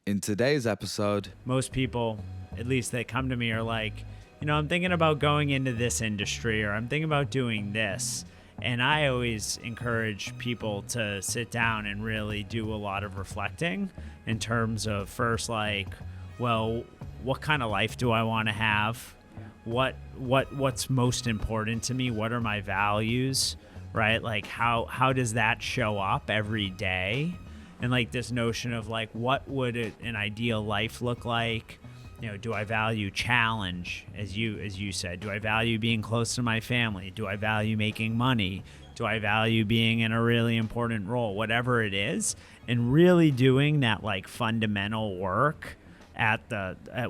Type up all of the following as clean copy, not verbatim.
In today's episode, most people, at least that come to me, are like, I'm thinking about going into this industry, or I'm thinking about doing this. And I always encourage people to sit down and really do a lot of reflecting in terms of first, like, well, what kind of life do I want to have? What's most important to me? What are my values, right? Like, how does that show up every day? And like this notion of like, what would an ideal life look like? Do I value challenge, as you said? Do I value being close to my family? Do I value making money? Do I value being in a really important role? Whatever it is, and really doing that like fundamental work at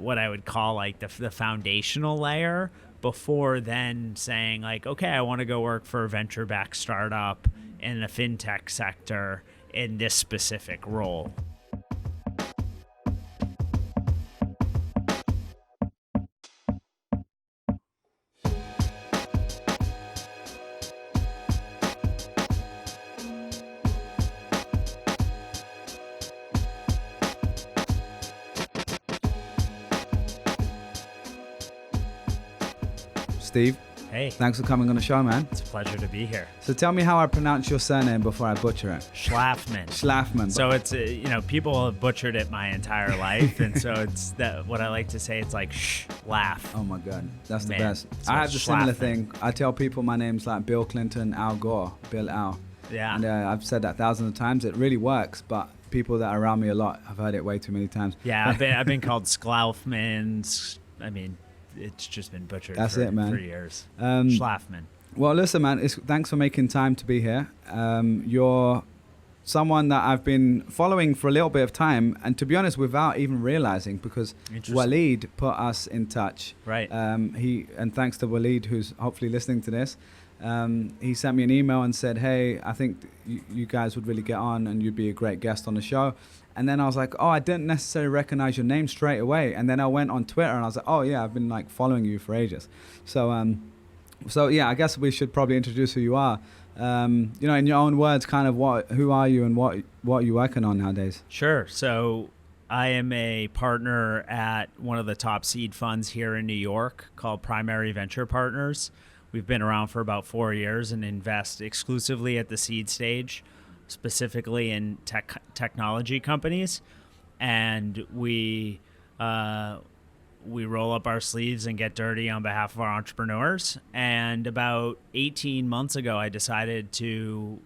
what I would call like the foundational layer before then saying like, okay, I want to go work for a venture-backed startup in the fintech sector in this specific role. Steve. Hey. Thanks for coming on the show, man. It's a pleasure to be here. So tell me how I pronounce your surname before I butcher it. Schlafman. Schlafman. So it's, people have butchered it my entire life. And so it's what I like to say, it's like, laugh. Oh my God. That's the Man. best. So I have the similar Schlafman. thing. I tell people my name's like Bill Clinton, Al Gore, Bill Al. Yeah. And I've said that thousands of times. It really works, but people that are around me a lot have heard it way too many times. Yeah, I've been called Schlaufman. I mean, it's just been butchered That's for, it, man. for years. Schlafman. Well, listen, man, thanks for making time to be here. You're someone that I've been following for a little bit of time, and to be honest, without even realizing, because Waleed put us in touch. Right. And thanks to Waleed, who's hopefully listening to this, he sent me an email and said, hey, I think you guys would really get on and you'd be a great guest on the show. And then I was like, oh, I didn't necessarily recognize your name straight away. And then I went on Twitter and I was like, oh yeah, I've been like following you for ages. So yeah, I guess we should probably introduce who you are. In your own words, kind of who are you and what are you working on nowadays? Sure. So I am a partner at one of the top seed funds here in New York called Primary Venture Partners. We've been around for about 4 years and invest exclusively at the seed stage, specifically in technology companies. And we roll up our sleeves and get dirty on behalf of our entrepreneurs. And about 18 months ago, I decided to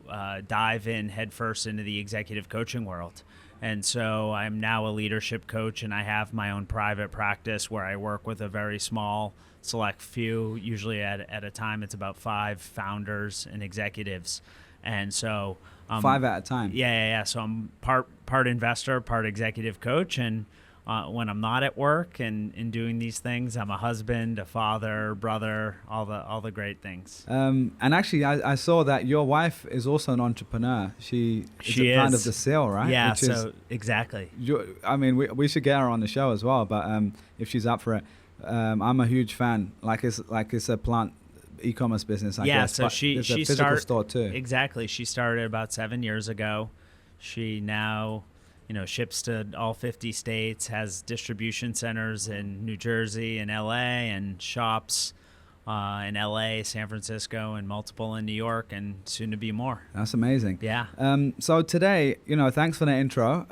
dive in headfirst into the executive coaching world. And so I'm now a leadership coach, and I have my own private practice where I work with a very small, select few, usually at a time it's about 5 founders and executives. And so 5 at a time. Yeah. So I'm part investor, part executive coach, and when I'm not at work and doing these things, I'm a husband, a father, brother, all the great things. And actually, I saw that your wife is also an entrepreneur. She is a kind of the SEAL, right? Yeah. Exactly. I mean, we should get her on the show as well. But if she's up for it, I'm a huge fan. Like it's a plant e-commerce business, I guess. So but she a physical store too. Exactly. She started about 7 years ago. She now, ships to all 50 states, has distribution centers in New Jersey and LA, and shops in LA, San Francisco, and multiple in New York, and soon to be more. That's amazing. Yeah. So today, thanks for the intro.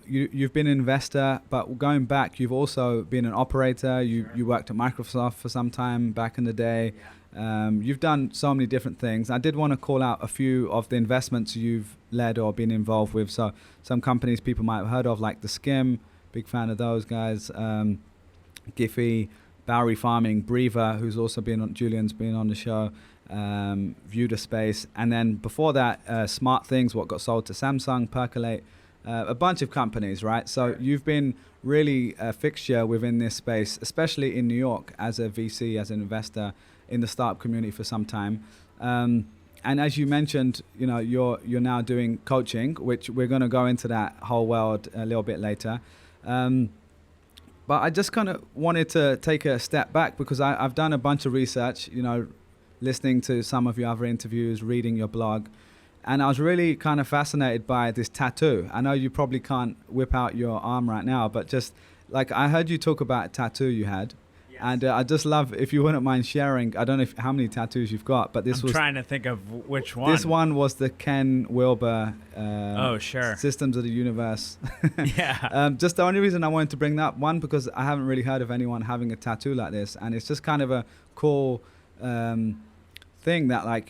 You've been an investor, but going back, you've also been an operator. You worked at Microsoft for some time back in the day. You've done so many different things. I did want to call out a few of the investments you've led or been involved with. So some companies people might have heard of, like TheSkimm, big fan of those guys. Giphy, Bowery Farming, Breather, who's also Julian's been on the show, Viewed Space. And then before that, SmartThings, what got sold to Samsung, Percolate, a bunch of companies, right? So you've been really a fixture within this space, especially in New York as a VC, as an investor in the startup community for some time. And as you mentioned, you're now doing coaching, which we're going to go into that whole world a little bit later. But I just kind of wanted to take a step back because I've done a bunch of research, listening to some of your other interviews, reading your blog. And I was really kind of fascinated by this tattoo. I know you probably can't whip out your arm right now, but just like I heard you talk about a tattoo you had. Yes. And I just love, if you wouldn't mind sharing, I don't know how many tattoos you've got, but I'm trying to think of which one. This one was the Ken Wilber sure. Systems of the Universe. Yeah. Just the only reason I wanted to bring that up, one, because I haven't really heard of anyone having a tattoo like this. And it's just kind of a cool thing that like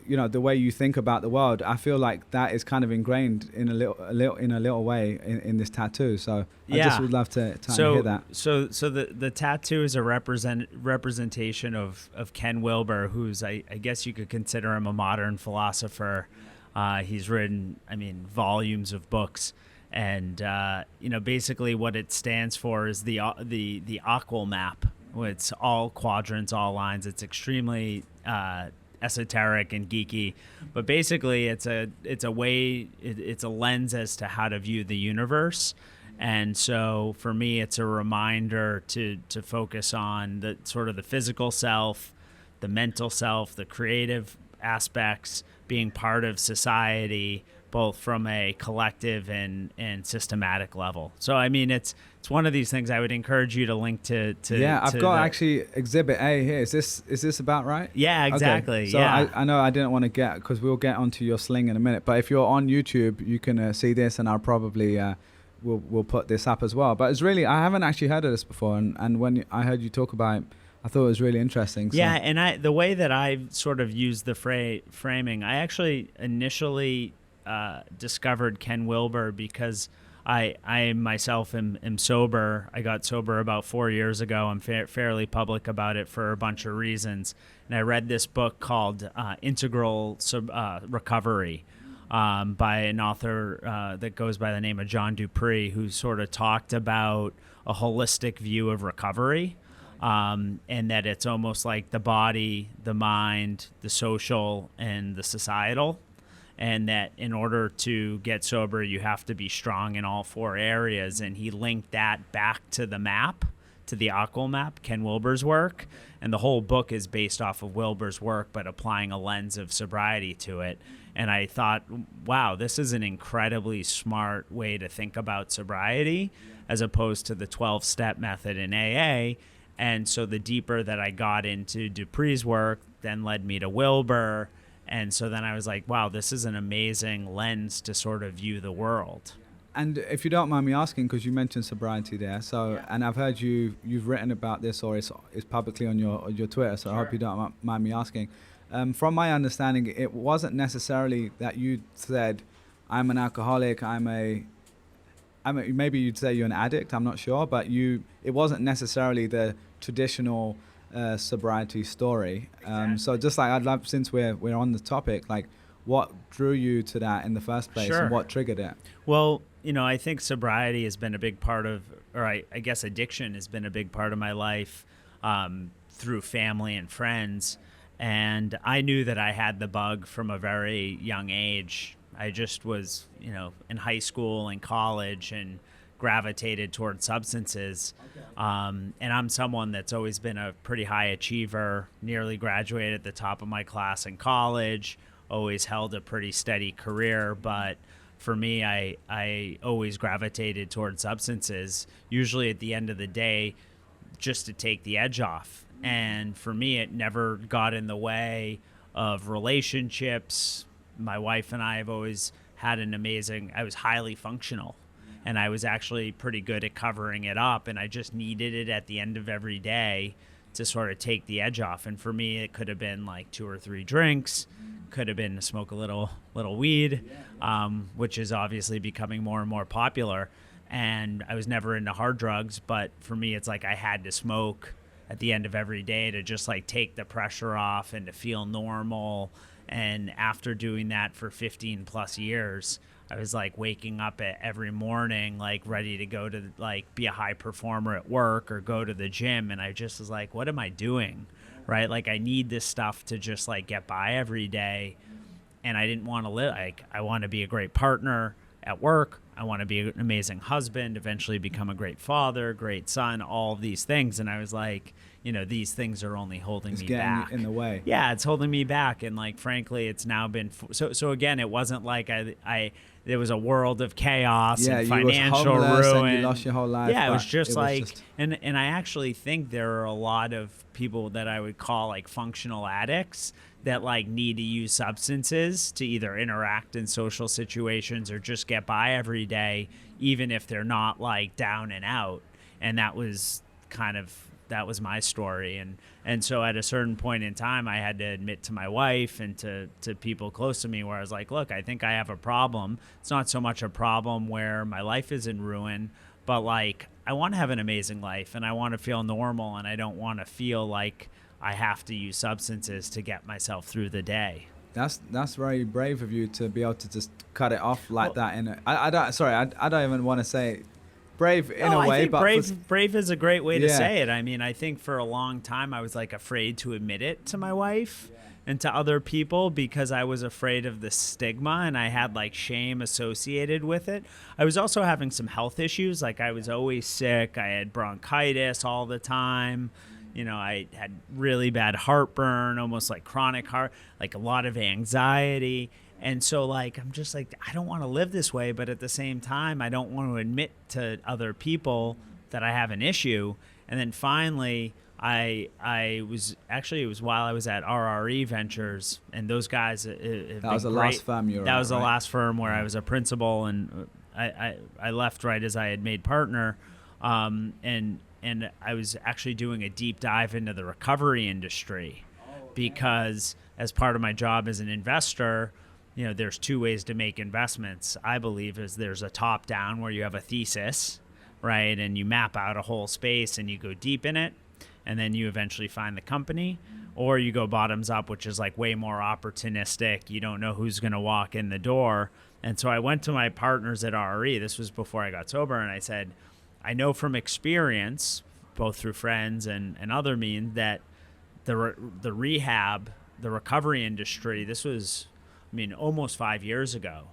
you know, the way you think about the world, I feel like that is kind of ingrained in a little way in this tattoo. So I just would love to hear that. So the tattoo is a representation of Ken Wilber, who's I guess you could consider him a modern philosopher. He's written, volumes of books, and basically what it stands for is the aqual map. It's all quadrants, all lines. It's extremely esoteric and geeky, but basically it's a lens as to how to view the universe. And so for me, it's a reminder to focus on the sort of the physical self, the mental self, the creative aspects, being part of society, both from a collective and systematic level. So it's one of these things I would encourage you to link to. I've got actually Exhibit A here. Is this about right? Yeah, exactly. Okay. So yeah. I know I didn't want to because we'll get onto your sling in a minute. But if you're on YouTube, you can see this, and I'll probably we'll put this up as well. But it's really, I haven't actually heard of this before, and when I heard you talk about it, I thought it was really interesting. So. Yeah, and the way that I sort of used the framing, I actually initially discovered Ken Wilber because I myself am sober. I got sober about 4 years ago. I'm fairly public about it for a bunch of reasons. And I read this book called Integral Recovery by an author that goes by the name of John Dupree, who sort of talked about a holistic view of recovery. And that it's almost like the body, the mind, the social, and the societal. And that in order to get sober, you have to be strong in all four areas. And he linked that back to the map, to the aqual map, Ken Wilber's work. And the whole book is based off of Wilber's work, but applying a lens of sobriety to it. And I thought, wow, this is an incredibly smart way to think about sobriety as opposed to the 12-step method in AA. And so the deeper that I got into Dupree's work then led me to Wilber. And so then I was like, wow, this is an amazing lens to sort of view the world. And if you don't mind me asking, because you mentioned sobriety there, and I've heard you've written about this, or it's publicly on your Twitter, so sure. I hope you don't mind me asking. From my understanding, it wasn't necessarily that you said, I'm an alcoholic, maybe you'd say you're an addict, I'm not sure, but it wasn't necessarily the traditional sobriety story. Exactly. So just like I'd love, since we're on the topic, like what drew you to that in the first place, Sure. and what triggered it? Well, I think sobriety has been a big part of, or I guess addiction has been a big part of my life through family and friends. And I knew that I had the bug from a very young age. I just was, in high school and college and gravitated toward substances. And I'm someone that's always been a pretty high achiever, nearly graduated at the top of my class in college, always held a pretty steady career. But for me, I always gravitated toward substances, usually at the end of the day, just to take the edge off. And for me, it never got in the way of relationships. My wife and I have always had I was highly functional. And I was actually pretty good at covering it up, and I just needed it at the end of every day to sort of take the edge off. And for me, it could have been like 2 or 3 drinks, could have been to smoke a little weed, which is obviously becoming more and more popular. And I was never into hard drugs, but for me, it's like I had to smoke at the end of every day to just like take the pressure off and to feel normal. And after doing that for 15 plus years, I was like waking up every morning, like ready to go to like be a high performer at work or go to the gym. And I just was like, what am I doing? Right? Like I need this stuff to just like get by every day. And I didn't want to live, like I want to be a great partner at work. want to be an amazing husband, eventually become a great father, great son, all of these things. And I was like, these things are only holding me back. In the way. Yeah, it's holding me back. And like, frankly, it's now been, so again, it wasn't like there was a world of chaos and financial ruin. And you lost your whole life. Yeah, it was just and I actually think there are a lot of people that I would call like functional addicts that like need to use substances to either interact in social situations or just get by every day, even if they're not like down and out. And that was my story. And so at a certain point in time, I had to admit to my wife and to people close to me where I was like, look, I think I have a problem. It's not so much a problem where my life is in ruin, but like I want to have an amazing life and I want to feel normal, and I don't want to feel like I have to use substances to get myself through the day. That's very brave of you to be able to just cut it off like that. I don't even want to say brave in a way, I think but brave is a great way to say it. I mean, I think for a long time I was like afraid to admit it to my wife and to other people because I was afraid of the stigma and I had like shame associated with it. I was also having some health issues. Like I was always sick. I had bronchitis all the time. I had really bad heartburn, almost like chronic like a lot of anxiety. And so like, I'm just like, I don't want to live this way. But at the same time, I don't want to admit to other people that I have an issue. And then finally, it was while I was at RRE Ventures, and those guys, that was the last firm you were at, that was the last firm where I was a principal, and I left right as I had made partner. And I was actually doing a deep dive into the recovery industry because as part of my job as an investor, there's two ways to make investments, I believe, is there's a top down where you have a thesis, right? And you map out a whole space and you go deep in it, and then you eventually find the company, or you go bottoms up, which is like way more opportunistic. You don't know who's going to walk in the door. And so I went to my partners at RRE. This was before I got sober. And I said, I know from experience, both through friends and other means, that the rehab, the recovery industry, this was, almost 5 years ago,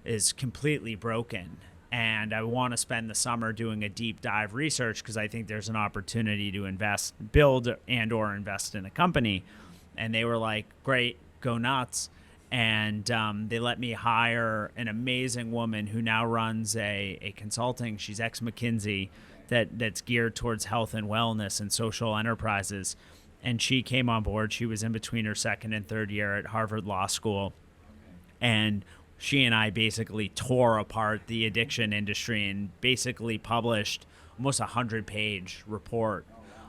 is completely broken. And I want to spend the summer doing a deep dive research because I think there's an opportunity to build or invest in a company. And they were like, great, go nuts. And they let me hire an amazing woman who now runs a consulting. She's ex-McKinsey that's geared towards health and wellness and social enterprises. And she came on board. She was in between her second and third year at Harvard Law School. And she and I basically tore apart the addiction industry and basically published almost 100-page report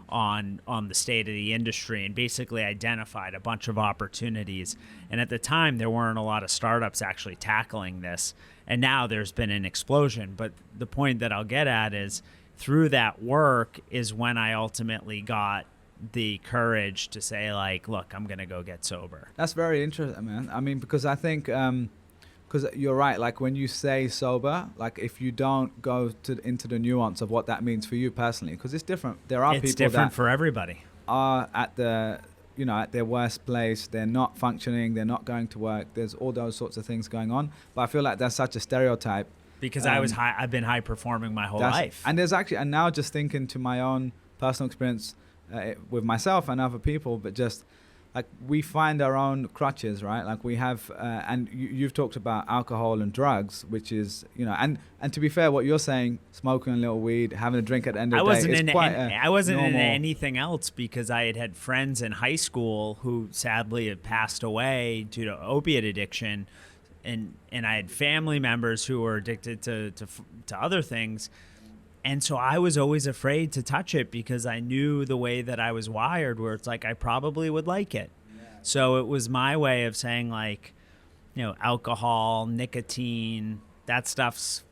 on the state of the industry, and basically identified a bunch of opportunities. And at the time, there weren't a lot of startups actually tackling this. And now there's been an explosion. But the point that I'll get at is through that work is when I ultimately got the courage to say, like, look, I'm going to go get sober. That's very interesting, man. Because I think, because you're right, like when you say sober, like if you don't go into the nuance of what that means for you personally, because it's different. There are people different that for everybody are at their worst place. They're not functioning. They're not going to work. There's all those sorts of things going on. But I feel like that's such a stereotype. Because I've been high performing my whole life. And and now just thinking to my own personal experience with myself and other people, but just like we find our own crutches, right? Like we have, and you've talked about alcohol and drugs, which is, and to be fair, what you're saying, smoking a little weed, having a drink at the end of the day, I wasn't into anything else because I had friends in high school who sadly had passed away due to opiate addiction. And I had family members who were addicted to other things. And so I was always afraid to touch it because I knew the way that I was wired, where it's like I probably would like it. Yeah. So it was my way of saying, like, alcohol, nicotine, that stuff's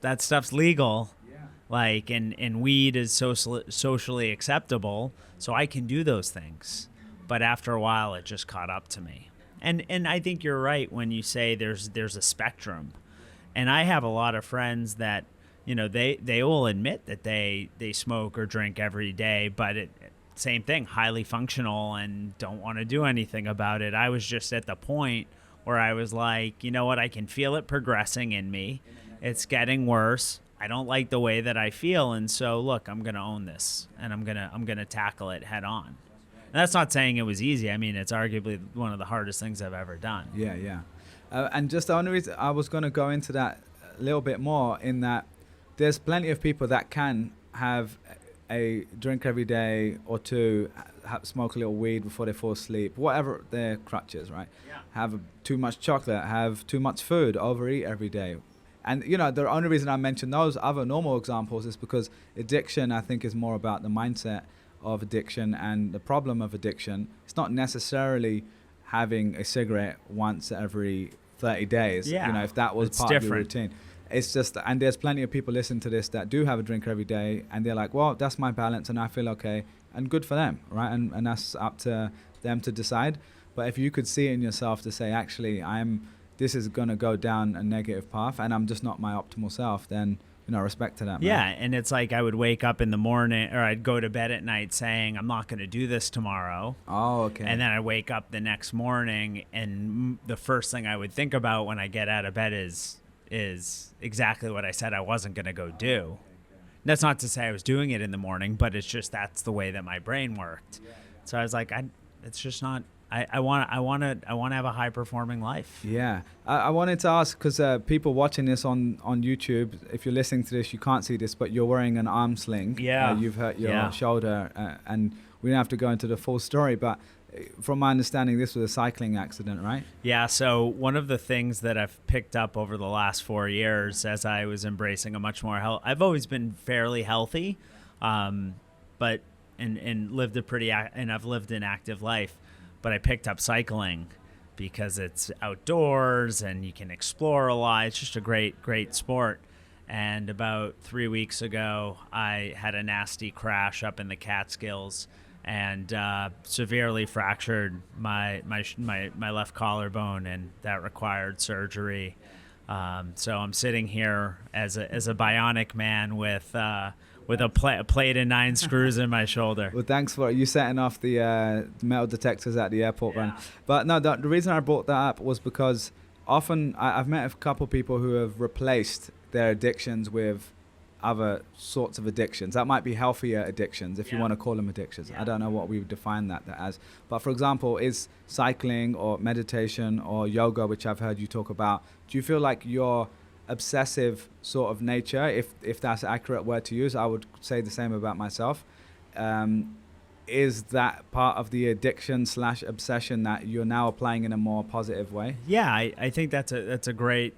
legal. Yeah. Like, and weed is socially acceptable, so I can do those things. But after a while, it just caught up to me. And I think you're right when you say there's a spectrum. And I have a lot of friends that, they will admit that they smoke or drink every day, but same thing, highly functional and don't want to do anything about it. I was just at the point where I was like, you know what, I can feel it progressing in me. It's getting worse. I don't like the way that I feel, and so look, I'm gonna own this, and I'm gonna tackle it head on. And that's not saying it was easy. I mean, it's arguably one of the hardest things I've ever done. Yeah. And just the only reason I was going to go into that a little bit more, in that there's plenty of people that can have a drink every day or two, smoke a little weed before they fall asleep, whatever their crutch is, right? Yeah. Have too much chocolate, have too much food, overeat every day. And, the only reason I mention those other normal examples is because addiction, I think, is more about the mindset of addiction and the problem of addiction. It's not necessarily having a cigarette once every 30 days. Yeah, if that was part of your routine. It's just, and there's plenty of people listening to this that do have a drink every day, and they're like, well, that's my balance and I feel okay, and good for them, right? And that's up to them to decide. But if you could see it in yourself to say, actually, this is going to go down a negative path and I'm just not my optimal self, then, respect to that, man. Yeah, and it's like I would wake up in the morning, or I'd go to bed at night saying, I'm not going to do this tomorrow. Oh, okay. And then I wake up the next morning, and the first thing I would think about when I get out of bed is exactly what I said I wasn't going to go do. That's not to say I was doing it in the morning, but it's just that's the way that my brain worked. So I was like, it's just not. I want to have a high performing life. Yeah, I wanted to ask, because people watching this on YouTube, if you're listening to this, you can't see this, but you're wearing an arm sling. Yeah, you've hurt your shoulder, and we don't have to go into the full story, but from my understanding, this was a cycling accident, right? Yeah. So one of the things that I've picked up over the last 4 years, as I was embracing a much more I've always been fairly healthy, but and lived I've lived an active life. But I picked up cycling because it's outdoors and you can explore a lot. It's just a great sport. And about 3 weeks ago, I had a nasty crash up in the Catskills and severely fractured my left collarbone, and that required surgery. So I'm sitting here as a bionic man with a plate and 9 screws in my shoulder. Well, thanks for you setting off the metal detectors at the airport, man. But no, the reason I brought that up was because often I've met a couple people who have replaced their addictions with other sorts of addictions. That might be healthier addictions, if you want to call them addictions. I don't know what we would define that as. But for example, is cycling or meditation or yoga, which I've heard you talk about, do you feel like your obsessive sort of nature, if that's an accurate word to use, I would say the same about myself, is that part of the addiction / obsession that you're now applying in a more positive way? Yeah, I think that's a great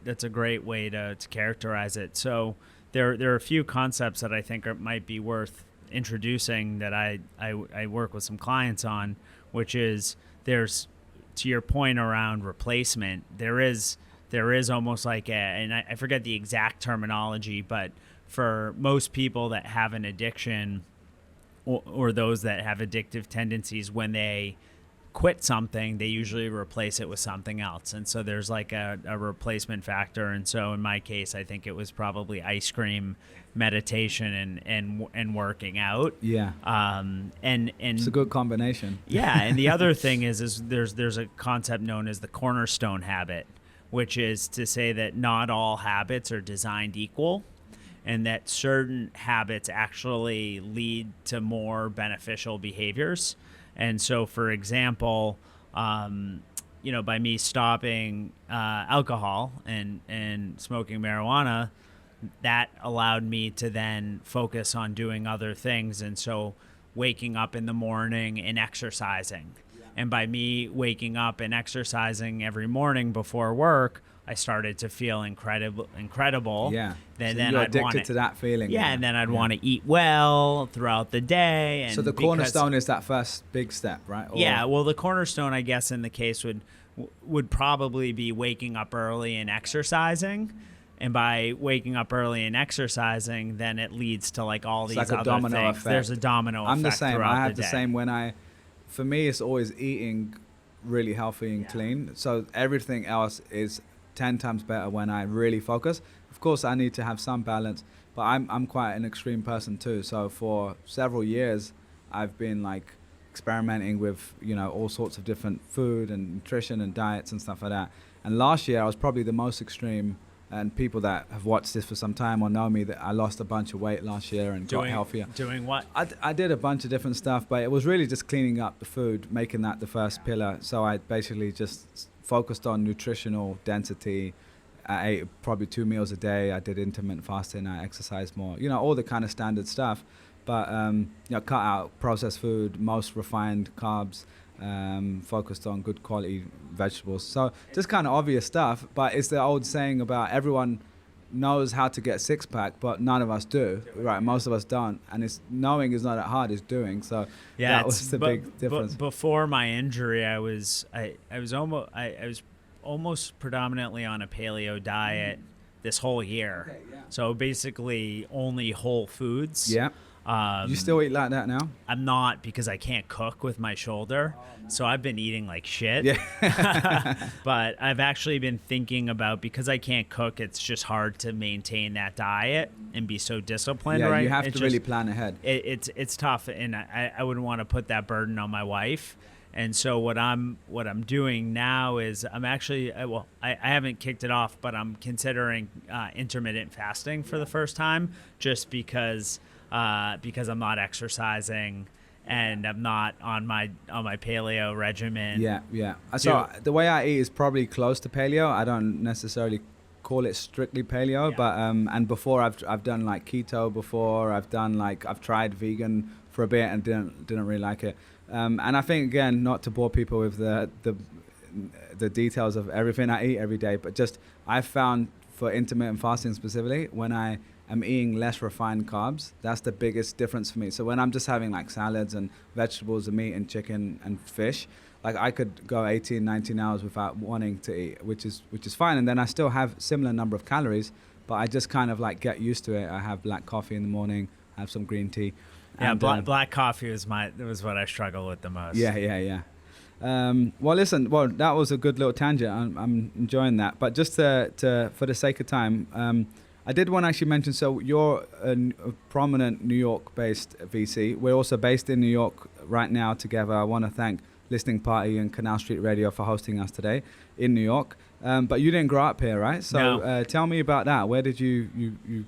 way to characterize it. So there are a few concepts that I think might be worth introducing that I work with some clients on, which is, there's, to your point around replacement, there is almost like and I forget the exact terminology, but for most people that have an addiction or those that have addictive tendencies, when they quit something, they usually replace it with something else. And so there's like a replacement factor. And so in my case, I think it was probably ice cream, meditation, and working out. Yeah. And it's a good combination. Yeah. And the other thing is there's a concept known as the Cornerstone Habit, which is to say that not all habits are designed equal, and that certain habits actually lead to more beneficial behaviors. And so, for example, by me stopping alcohol and smoking marijuana, that allowed me to then focus on doing other things. And so waking up in the morning and exercising. And by me waking up and exercising every morning before work, I started to feel incredible. Yeah. Then you're I'd addicted to that feeling. Yeah, and then I'd want to eat well throughout the day. And so the cornerstone is that first big step, right? Yeah. Well, the cornerstone, I guess, in the case would probably be waking up early and exercising. And by waking up early and exercising, then it leads to like all these like other a domino things. Effect. There's a domino effect. I'm the same. I have the same for me, it's always eating really healthy and clean. So everything else is 10 times better when I really focus. Of course, I need to have some balance, but I'm quite an extreme person too. So for several years, I've been like experimenting with, all sorts of different food and nutrition and diets and stuff like that. And last year, I was probably the most extreme and people that have watched this for some time or know me, that I lost a bunch of weight last year and got healthier. Doing what? I did a bunch of different stuff, but it was really just cleaning up the food, making that the first pillar. So I basically just focused on nutritional density. I ate probably 2 meals a day. I did intermittent fasting. I exercised more. All the kind of standard stuff. But cut out processed food, most refined carbs. Focused on good quality vegetables. So just kind of obvious stuff, but it's the old saying about everyone knows how to get six-pack, but none of us do, right? Most of us don't, and it's knowing is not that hard, it's doing. So that was the big difference. Before my injury, I was almost predominantly on a paleo diet this whole year. Okay, yeah. So basically only whole foods. Yeah. You still eat like that now? I'm not, because I can't cook with my shoulder. So I've been eating like shit. Yeah. But I've actually been thinking about, because I can't cook, it's just hard to maintain that diet and be so disciplined, yeah, right? You have to really plan ahead. It's tough, and I wouldn't want to put that burden on my wife. And so what I'm doing now is I'm actually, I haven't kicked it off, but I'm considering intermittent fasting for the first time, just because I'm not exercising and I'm not on my paleo regimen. Yeah. So the way I eat is probably close to paleo. I don't necessarily call it strictly paleo, but and before I've done like keto before. I've tried vegan for a bit and didn't really like it. And I think, again, not to bore people with the details of everything I eat every day, but just I've found for intermittent fasting specifically, when I am eating less refined carbs, that's the biggest difference for me. So when I'm just having like salads and vegetables and meat and chicken and fish, like I could go 18, 19 hours without wanting to eat, which is fine. And then I still have similar number of calories, but I just kind of like get used to it. I have black coffee in the morning, I have some green tea. Yeah, black coffee was what I struggle with the most. Yeah. Well, listen. Well, that was a good little tangent. I'm enjoying that. But just to for the sake of time, I did want to actually mention. So you're a prominent New York-based VC. We're also based in New York right now together. I want to thank Listening Party and Canal Street Radio for hosting us today in New York. But you didn't grow up here, right? So no. Tell me about that. Where did you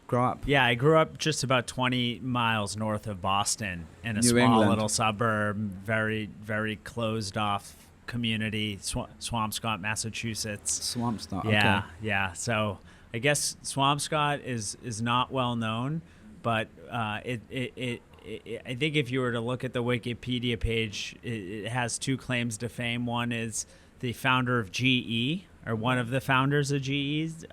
grow up? Yeah, I grew up just about 20 miles north of Boston in a small England. Little suburb, very, very closed off community, Swampscott, Massachusetts. Swampscott, yeah, okay. Yeah. So I guess Swampscott is not well known, but I think if you were to look at the Wikipedia page, it has two claims to fame. One is the founder of GE, or one of the founders of GE,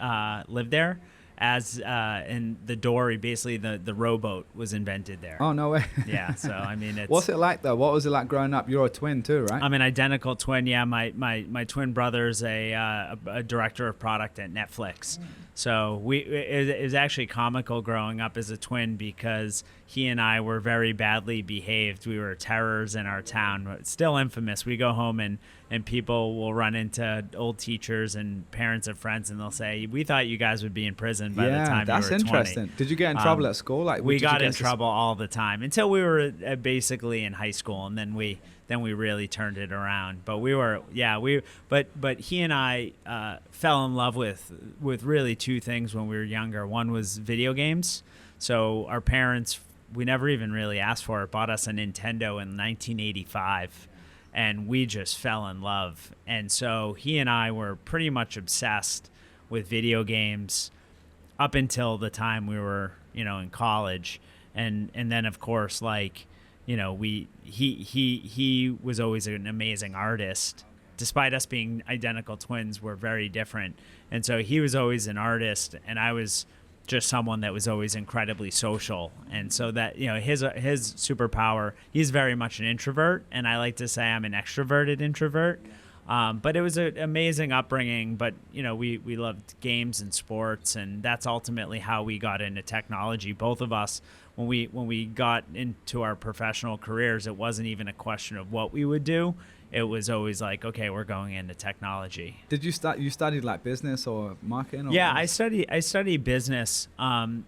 lived there. As in the Dory, basically the rowboat was invented there. Oh, no way. Yeah, so I mean, it's... What's it like though? What was it like growing up? You're a twin too, right? I'm an identical twin. Yeah, my twin brother's a director of product at Netflix. So it was actually comical growing up as a twin, because he and I were very badly behaved. We were terrors in our town. It's still infamous. We go home and people will run into old teachers and parents of friends, and they'll say, "We thought you guys would be in prison by the time you were 20." Yeah, that's interesting. Did you get in trouble at school? We got in trouble all the time until we were basically in high school, and then we really turned it around. But but he and I fell in love with really two things when we were younger. One was video games. So our parents, we never even really asked for it, bought us a Nintendo in 1985. And we just fell in love. And so he and I were pretty much obsessed with video games up until the time we were, in college. And then of course, he was always an amazing artist. Despite us being identical twins, we're very different. And so he was always an artist, and I was just someone that was always incredibly social. And so that, his superpower, he's very much an introvert, and I like to say I'm an extroverted introvert. But it was an amazing upbringing. But we loved games and sports, and that's ultimately how we got into technology. Both of us, when we got into our professional careers, it wasn't even a question of what we would do. It was always like, okay, we're going into technology. Did you studied like business or marketing? Or yeah, I studied business.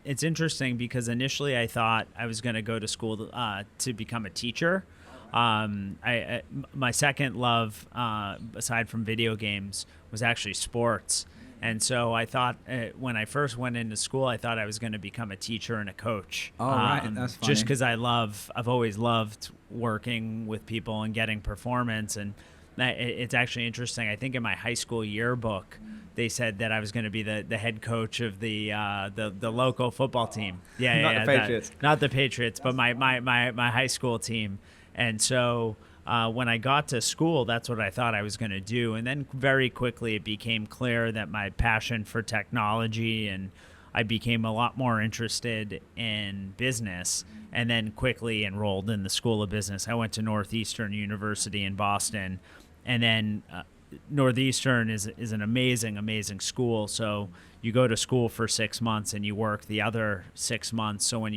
It's interesting because initially I thought I was going to go to school to become a teacher. My second love, aside from video games, was actually sports. And so I thought when I first went into school, I thought I was going to become a teacher and a coach. Oh, right. That's funny. Just because I've always loved working with people and getting performance. And it's actually interesting. I think in my high school yearbook, they said that I was going to be the head coach of the local football team. Not the Patriots. Not the Patriots, but my high school team. And so when I got to school, that's what I thought I was going to do. And then very quickly it became clear that my passion for technology, and I became a lot more interested in business, and then quickly enrolled in the School of Business. I went to Northeastern University in Boston, and then Northeastern is an amazing school. So you go to school for 6 months and you work the other 6 months. So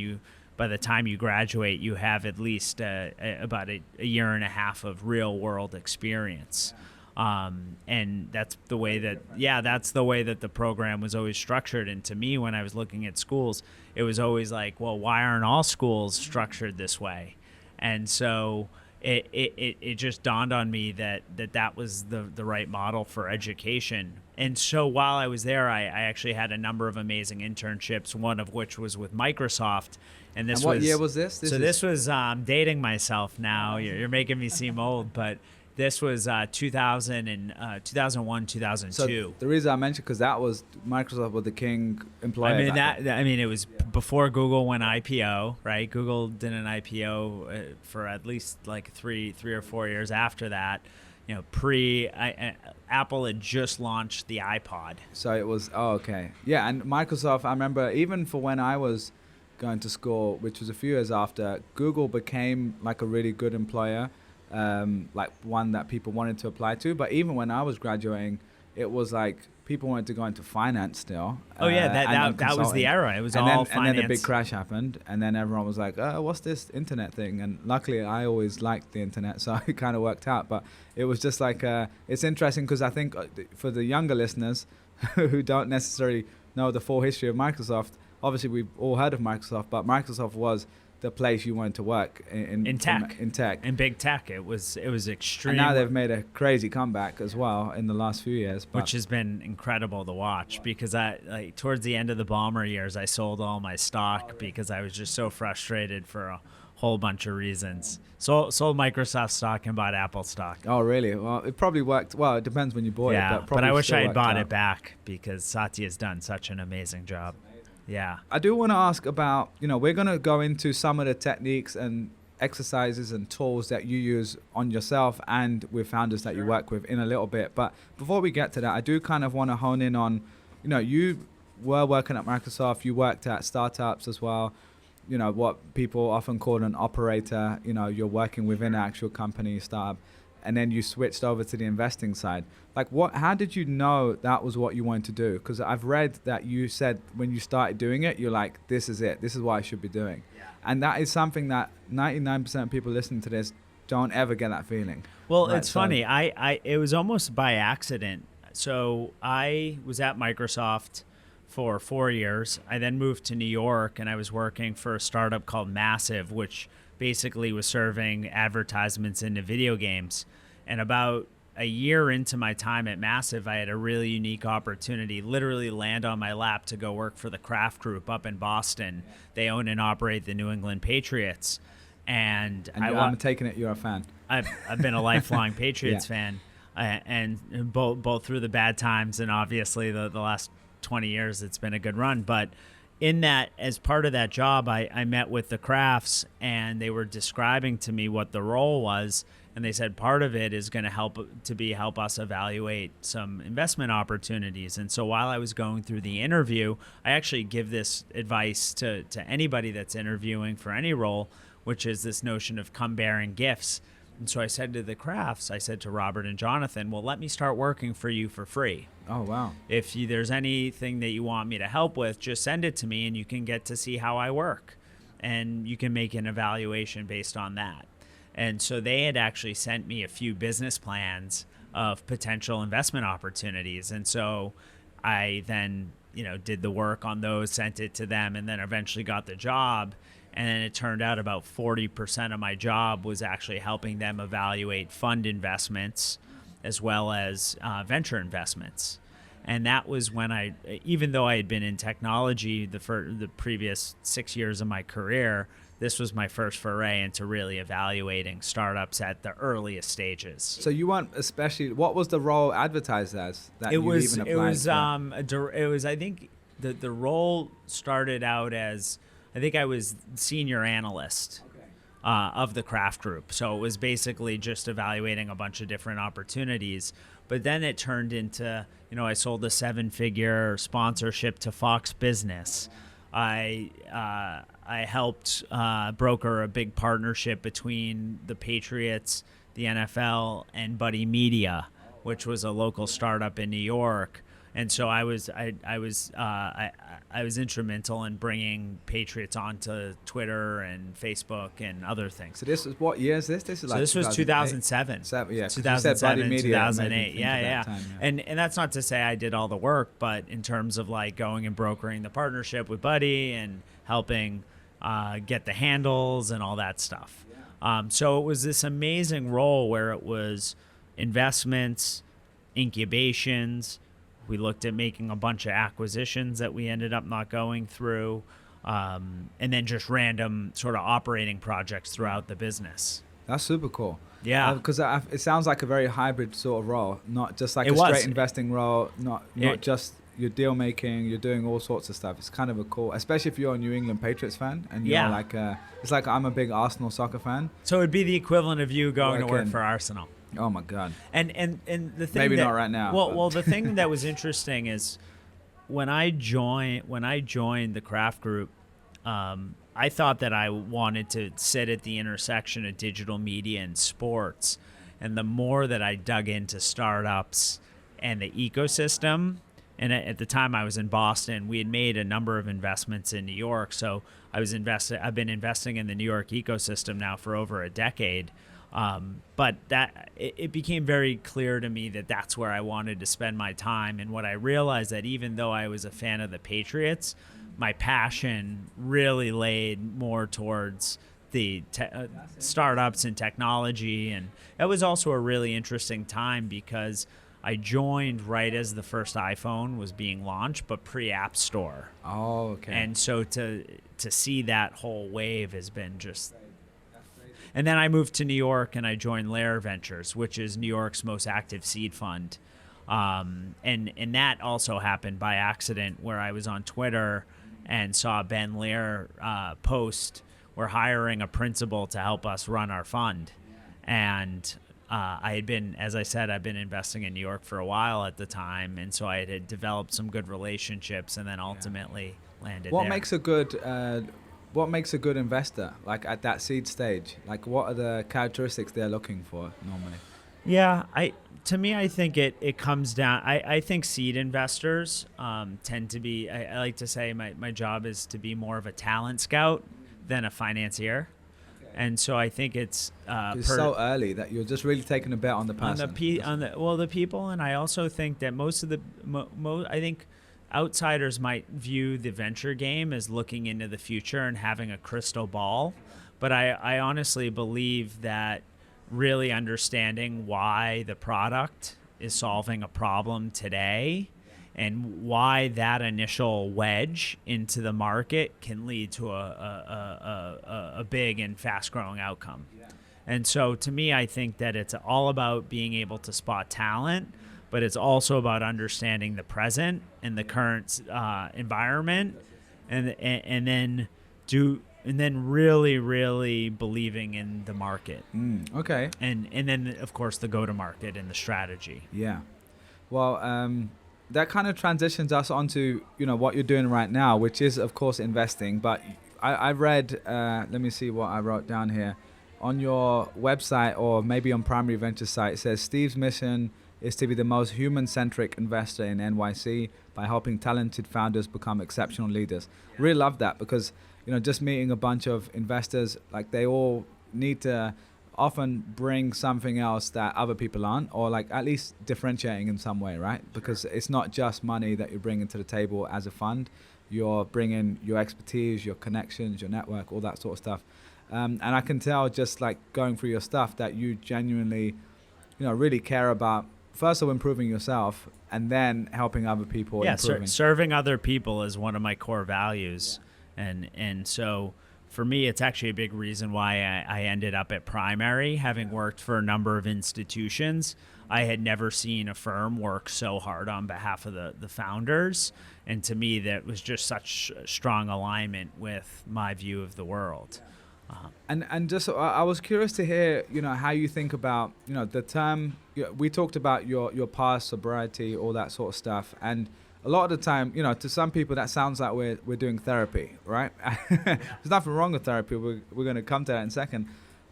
by the time you graduate, you have at least about a year and a half of real world experience. And that's the way that the program was always structured. And to me, when I was looking at schools, it was always like, well, why aren't all schools structured this way? And so it just dawned on me that was the right model for education. And so while I was there, I actually had a number of amazing internships, one of which was with Microsoft. And what year was this? This was dating myself now. You're making me seem old, but this was 2001, 2002. So the reason I mentioned, because that was Microsoft was the king employer. It was before Google went IPO, right? Google did an IPO for at least like three or 4 years after that. Apple had just launched the iPod. So it was okay. Yeah, and Microsoft. I remember even for when I was going to school, which was a few years after, Google became like a really good employer. Like one that people wanted to apply to. But even when I was graduating, it was like people wanted to go into finance still. Oh yeah, that was the era. It was all finance. And then the big crash happened, and then everyone was like, what's this internet thing? And luckily, I always liked the internet, so it kind of worked out. But it was just like, it's interesting because I think for the younger listeners who don't necessarily know the full history of Microsoft, obviously we've all heard of Microsoft, but Microsoft was the place you wanted to work in tech. In big tech. It was extreme. And now they've made a crazy comeback as well in the last few years. Which has been incredible to watch, because towards the end of the Bomber years, I sold all my stock because I was just so frustrated for a whole bunch of reasons. Sold Microsoft stock and bought Apple stock. Oh, really? Well, it probably worked. Well, it depends when you bought it. But I wish I had bought it back, because Satya's done such an amazing job. Yeah. I do want to ask about, we're going to go into some of the techniques and exercises and tools that you use on yourself and with founders that you work with in a little bit. But before we get to that, I do kind of want to hone in on, you were working at Microsoft, you worked at startups as well, what people often call an operator, you're working within an actual company startup, and then you switched over to the investing side. Like how did you know that was what you wanted to do? Because I've read that you said when you started doing it, you're like, this is it. This is what I should be doing. Yeah. And that is something that 99% of people listening to this don't ever get that feeling. Well, right? It's funny. It was almost by accident. So I was at Microsoft for 4 years. I then moved to New York, and I was working for a startup called Massive, which basically was serving advertisements into video games. And about a year into my time at Massive, I had a really unique opportunity, literally land on my lap to go work for the Kraft Group up in Boston. They own and operate the New England Patriots. And I'm taking it you're a fan. I've been a lifelong Patriots fan, and both through the bad times and obviously the last 20 years, it's been a good run. But in that, as part of that job, I met with the Crafts, and they were describing to me what the role was. And they said part of it is going to help us evaluate some investment opportunities. And so while I was going through the interview, I actually give this advice to anybody that's interviewing for any role, which is this notion of come bearing gifts. And so I said to the Crafts, I said to Robert and Jonathan, well, let me start working for you for free. Oh, wow. If there's anything that you want me to help with, just send it to me and you can get to see how I work. And you can make an evaluation based on that. And so they had actually sent me a few business plans of potential investment opportunities. And so I then, did the work on those, sent it to them, and then eventually got the job. And then it turned out about 40% of my job was actually helping them evaluate fund investments as well as venture investments. And that was when even though I had been in technology the previous 6 years of my career, this was my first foray into really evaluating startups at the earliest stages. So you weren't especially, what was the role advertised as that you even applied for? It was, I think the role started out as, I think I was senior analyst of the Kraft Group. So it was basically just evaluating a bunch of different opportunities. But then it turned into, I sold a 7-figure sponsorship to Fox Business. I helped broker a big partnership between the Patriots, the NFL, and Buddy Media, which was a local startup in New York. And so I was instrumental in bringing Patriots onto Twitter and Facebook and other things. So this was, what year is this? This is this was 2007. 2007, 2008. Yeah. And that's not to say I did all the work, but in terms of like going and brokering the partnership with Buddy and helping get the handles and all that stuff. So it was this amazing role where it was investments, incubations. We looked at making a bunch of acquisitions that we ended up not going through, and then just random sort of operating projects throughout the business. That's super cool. Yeah. Because it sounds like a very hybrid sort of role, not just like straight investing role, not just your deal making, you're doing all sorts of stuff. It's kind of a cool, especially if you're a New England Patriots fan and you're like, it's like I'm a big Arsenal soccer fan. So it'd be the equivalent of you going to work for Arsenal. Oh my God! And the thing maybe not right now. Well, the thing that was interesting is when I joined the Kraft Group, I thought that I wanted to sit at the intersection of digital media and sports. And the more that I dug into startups and the ecosystem, and at the time I was in Boston, we had made a number of investments in New York. So I've been investing in the New York ecosystem now for over a decade. But it became very clear to me that that's where I wanted to spend my time. And what I realized that even though I was a fan of the Patriots, my passion really laid more towards the startups and technology. And that was also a really interesting time because I joined right as the first iPhone was being launched, but pre-App Store. Oh, okay. And so to see that whole wave has been just... And then I moved to New York and I joined Lair Ventures, which is New York's most active seed fund. And that also happened by accident, where I was on Twitter and saw Ben Lair post, "We're hiring a principal to help us run our fund." And I've been investing in New York for a while at the time. And so I had developed some good relationships and then ultimately landed there. What makes a good investor, like at that seed stage? Like, what are the characteristics they're looking for normally? Yeah, to me, I think it comes down. I think seed investors tend to be. I like to say my job is to be more of a talent scout than a financier, and so I think it's so early that you're just really taking a bet on the person. The people, and I also think that most of the I think outsiders might view the venture game as looking into the future and having a crystal ball. But I honestly believe that really understanding why the product is solving a problem today and why that initial wedge into the market can lead to a big and fast-growing outcome. And so to me, I think that it's all about being able to spot talent, but it's also about understanding the present and the current environment, and then really, really believing in the market. Okay. And then of course the go-to-market and the strategy. Yeah. Well, that kind of transitions us onto what you're doing right now, which is of course investing. But I read. Let me see what I wrote down here. On your website or maybe on Primary Ventures site, it says Steve's mission is to be the most human-centric investor in NYC by helping talented founders become exceptional leaders. Really love that because, just meeting a bunch of investors, like they all need to often bring something else that other people aren't, or like at least differentiating in some way, right? Because it's not just money that you're bringing to the table as a fund. You're bringing your expertise, your connections, your network, all that sort of stuff. And I can tell just like going through your stuff that you genuinely, really care about first of all improving yourself and then helping other people improving. Serving other people is one of my core values. And so for me, it's actually a big reason why I ended up at Primary, having worked for a number of institutions. I had never seen a firm work so hard on behalf of the founders. And to me, that was just such strong alignment with my view of the world. And just, I was curious to hear, how you think about, the term. We talked about your past, sobriety, all that sort of stuff. And a lot of the time, to some people, that sounds like we're doing therapy, right? There's nothing wrong with therapy. We're going to come to that in a second.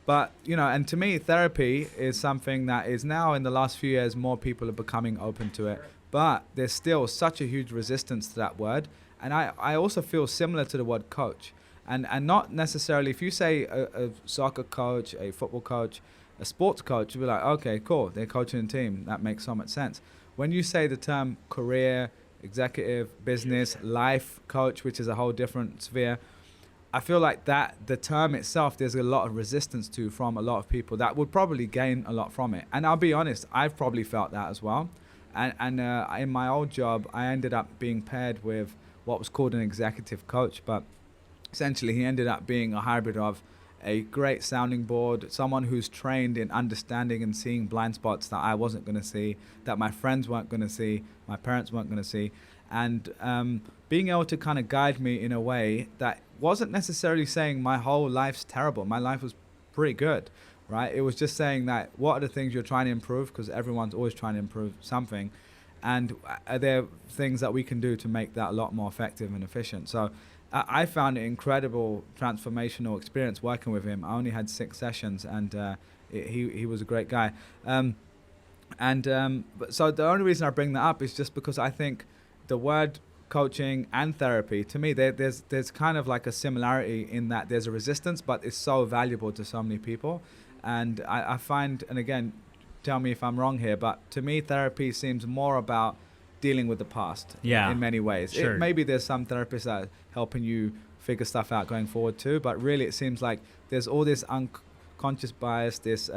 But, and to me, therapy is something that is now in the last few years, more people are becoming open to it. But there's still such a huge resistance to that word. And I also feel similar to the word coach. And not necessarily, if you say a soccer coach, a football coach, a sports coach, you'll be like, okay, cool, they're coaching a team. That makes so much sense. When you say the term career, executive, business, life coach, which is a whole different sphere, I feel like that the term itself, there's a lot of resistance to from a lot of people that would probably gain a lot from it. And I'll be honest, I've probably felt that as well. And in my old job, I ended up being paired with what was called an executive coach, but essentially he ended up being a hybrid of a great sounding board, someone who's trained in understanding and seeing blind spots that I wasn't going to see, that my friends weren't going to see, my parents weren't going to see, and being able to kind of guide me in a way that wasn't necessarily saying my whole life's terrible. My life was pretty good, right? It was just saying that what are the things you're trying to improve, because everyone's always trying to improve something, and are there things that we can do to make that a lot more effective and efficient. So I found it incredible transformational experience working with him. I only had 6 sessions, and he was a great guy. So the only reason I bring that up is just because I think the word coaching and therapy, to me, there's kind of like a similarity in that there's a resistance, but it's so valuable to so many people. And I find, and again, tell me if I'm wrong here, but to me, therapy seems more about dealing with the past in many ways. Sure. Maybe there's some therapists that are helping you figure stuff out going forward too, but really it seems like there's all this unconscious bias, this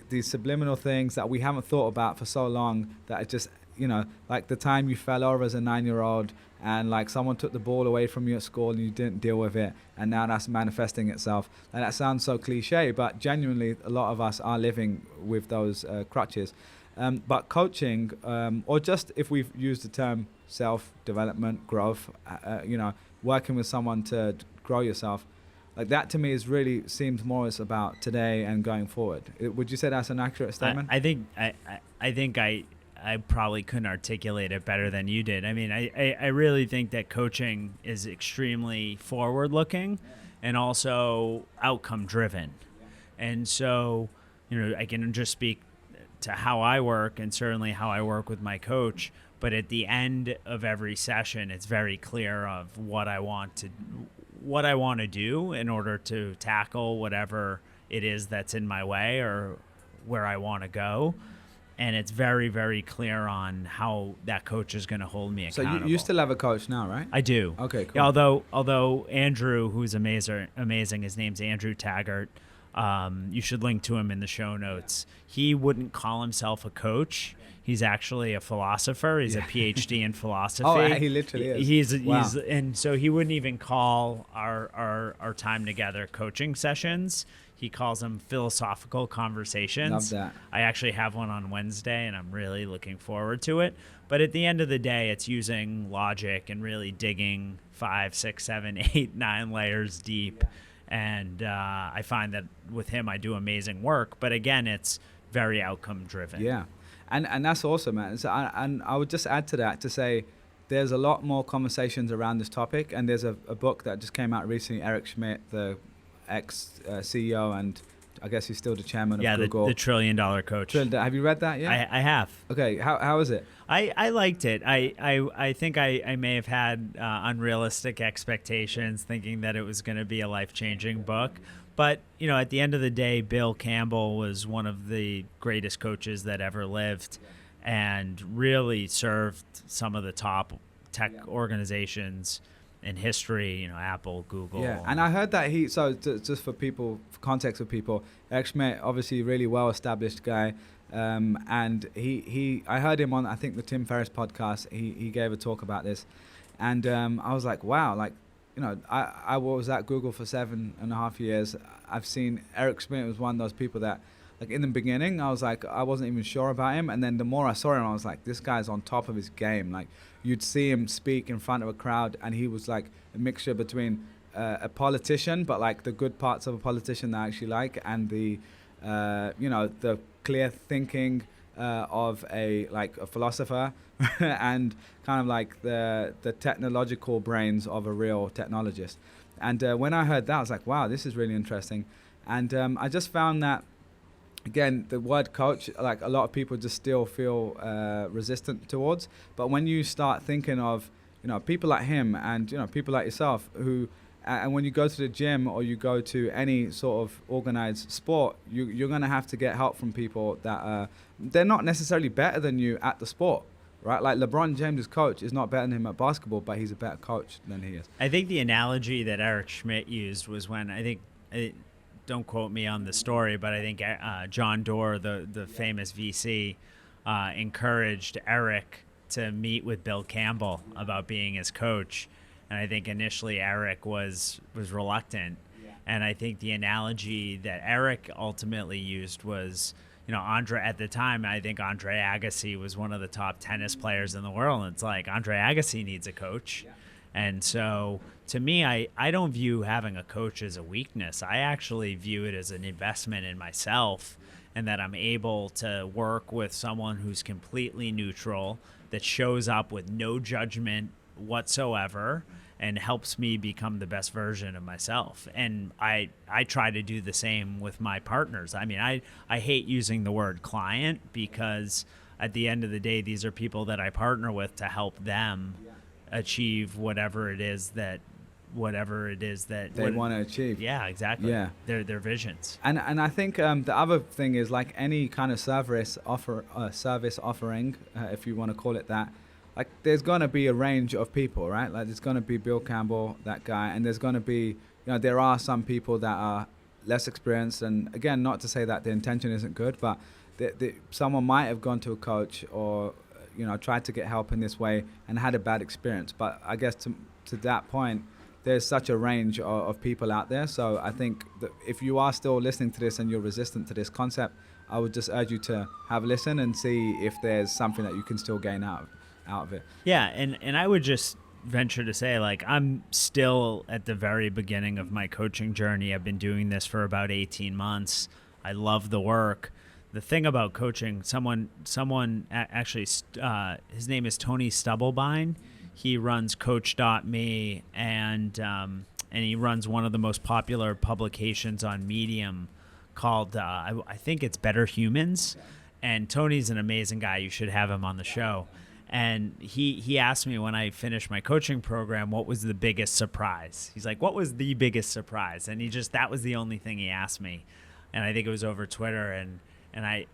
these subliminal things that we haven't thought about for so long, that it just, like the time you fell over as a 9-year-old and like someone took the ball away from you at school and you didn't deal with it, and now that's manifesting itself. And that sounds so cliche, but genuinely a lot of us are living with those crutches. But coaching, or just if we've used the term self-development, growth, working with someone to grow yourself, like that to me is really seems more as about today and going forward. Would you say that's an accurate statement? I think I probably couldn't articulate it better than you did. I mean, I really think that coaching is extremely forward-looking and also outcome-driven. And so, I can just speak to how I work and certainly how I work with my coach. But at the end of every session, it's very clear of what I want to do in order to tackle whatever it is that's in my way or where I want to go. And it's very, very clear on how that coach is going to hold me accountable. So you still have a coach now, right? I do. Okay, cool. Yeah, although Andrew, who's amazing, his name's Andrew Taggart. You should link to him in the show notes. He wouldn't call himself a coach. He's actually a philosopher. He's a PhD in philosophy. Oh, he literally is. He's and so he wouldn't even call our time together coaching sessions. He calls them philosophical conversations. Love that. I actually have one on Wednesday, and I'm really looking forward to it. But at the end of the day, it's using logic and really digging 5, 6, 7, 8, 9 layers deep. And I find that with him, I do amazing work. But again, it's very outcome driven. Yeah. And that's awesome, man. So and I would just add to that to say there's a lot more conversations around this topic. And there's a book that just came out recently, Eric Schmidt, the ex-CEO, and I guess he's still the chairman of Google. The $1 trillion coach. Have you read that yet? I have. Okay, how is it? I liked it. I think I may have had unrealistic expectations, thinking that it was going to be a life-changing book. But, at the end of the day, Bill Campbell was one of the greatest coaches that ever lived and really served some of the top tech organizations in history, Apple, Google. Yeah, and I heard that just for context of people, Eric Schmidt, obviously really well-established guy, and I heard him on, I think, the Tim Ferriss podcast. He gave a talk about this, and I was like, wow, like, I was at Google for 7.5 years. I've seen Eric Schmidt was one of those people that, like, in the beginning, I was like, I wasn't even sure about him, and then the more I saw him, I was like, this guy's on top of his game. Like, you'd see him speak in front of a crowd, and he was like a mixture between a politician, but like the good parts of a politician that I actually like, and the clear thinking of a philosopher, and kind of like the technological brains of a real technologist. And when I heard that, I was like, wow, this is really interesting. And I just found that, again, the word coach, like, a lot of people just still feel resistant towards. But when you start thinking of, people like him and, people like yourself who, and when you go to the gym or you go to any sort of organized sport, you're going to have to get help from people that they're not necessarily better than you at the sport, right? Like, LeBron James' coach is not better than him at basketball, but he's a better coach than he is. I think the analogy that Eric Schmidt used was when, don't quote me on the story, but I think John Doerr, the famous VC, encouraged Eric to meet with Bill Campbell about being his coach. And I think initially Eric was reluctant. Yeah. And I think the analogy that Eric ultimately used was, Andre, at the time, I think Andre Agassi was one of the top tennis players in the world. And it's like, Andre Agassi needs a coach. Yeah. And so, to me, I don't view having a coach as a weakness. I actually view it as an investment in myself, and that I'm able to work with someone who's completely neutral, that shows up with no judgment whatsoever, and helps me become the best version of myself. And I try to do the same with my partners. I mean, I hate using the word client, because at the end of the day, these are people that I partner with to help them achieve whatever it is that they want to achieve. Yeah, exactly. Yeah, their visions. And I think the other thing is, like any kind of service offering, if you want to call it that, like, there's going to be a range of people, right? Like, there's going to be Bill Campbell, that guy, and there's going to be, there are some people that are less experienced, and again, not to say that the intention isn't good, but someone might have gone to a coach or tried to get help in this way and had a bad experience. But I guess to that point, there's such a range of people out there. So I think that if you are still listening to this and you're resistant to this concept, I would just urge you to have a listen and see if there's something that you can still gain out of it. Yeah, and I would just venture to say, like, I'm still at the very beginning of my coaching journey. I've been doing this for about 18 months. I love the work. The thing about coaching, someone actually, his name is Tony Stubblebine. He runs Coach.me, and he runs one of the most popular publications on Medium called, I think it's Better Humans. And Tony's an amazing guy. You should have him on the show. And he asked me when I finished my coaching program, what was the biggest surprise? He's like, what was the biggest surprise? And that was the only thing he asked me. And I think it was over Twitter. And I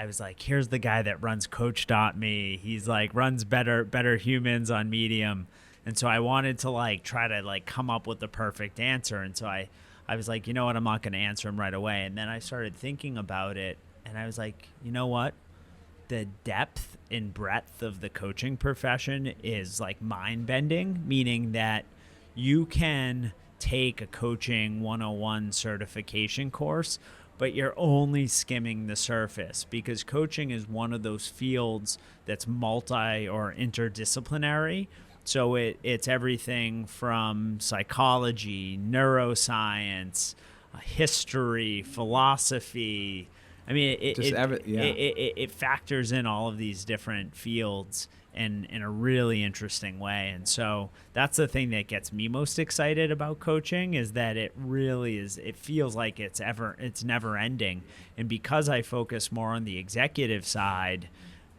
was like, here's the guy that runs Coach.me. He's like, runs Better Humans on Medium. And so I wanted to try to come up with the perfect answer. And so I was like, you know what, I'm not going to answer him right away. And then I started thinking about it, and I was like, you know what? The depth and breadth of the coaching profession is mind-bending, meaning that you can take a coaching 101 certification course, but you're only skimming the surface, because coaching is one of those fields that's multi or interdisciplinary. So it's everything from psychology, neuroscience, history, philosophy. I mean, it factors in all of these different fields in a really interesting way. And so that's the thing that gets me most excited about coaching, is that it really is, it feels like it's never ending. And because I focus more on the executive side,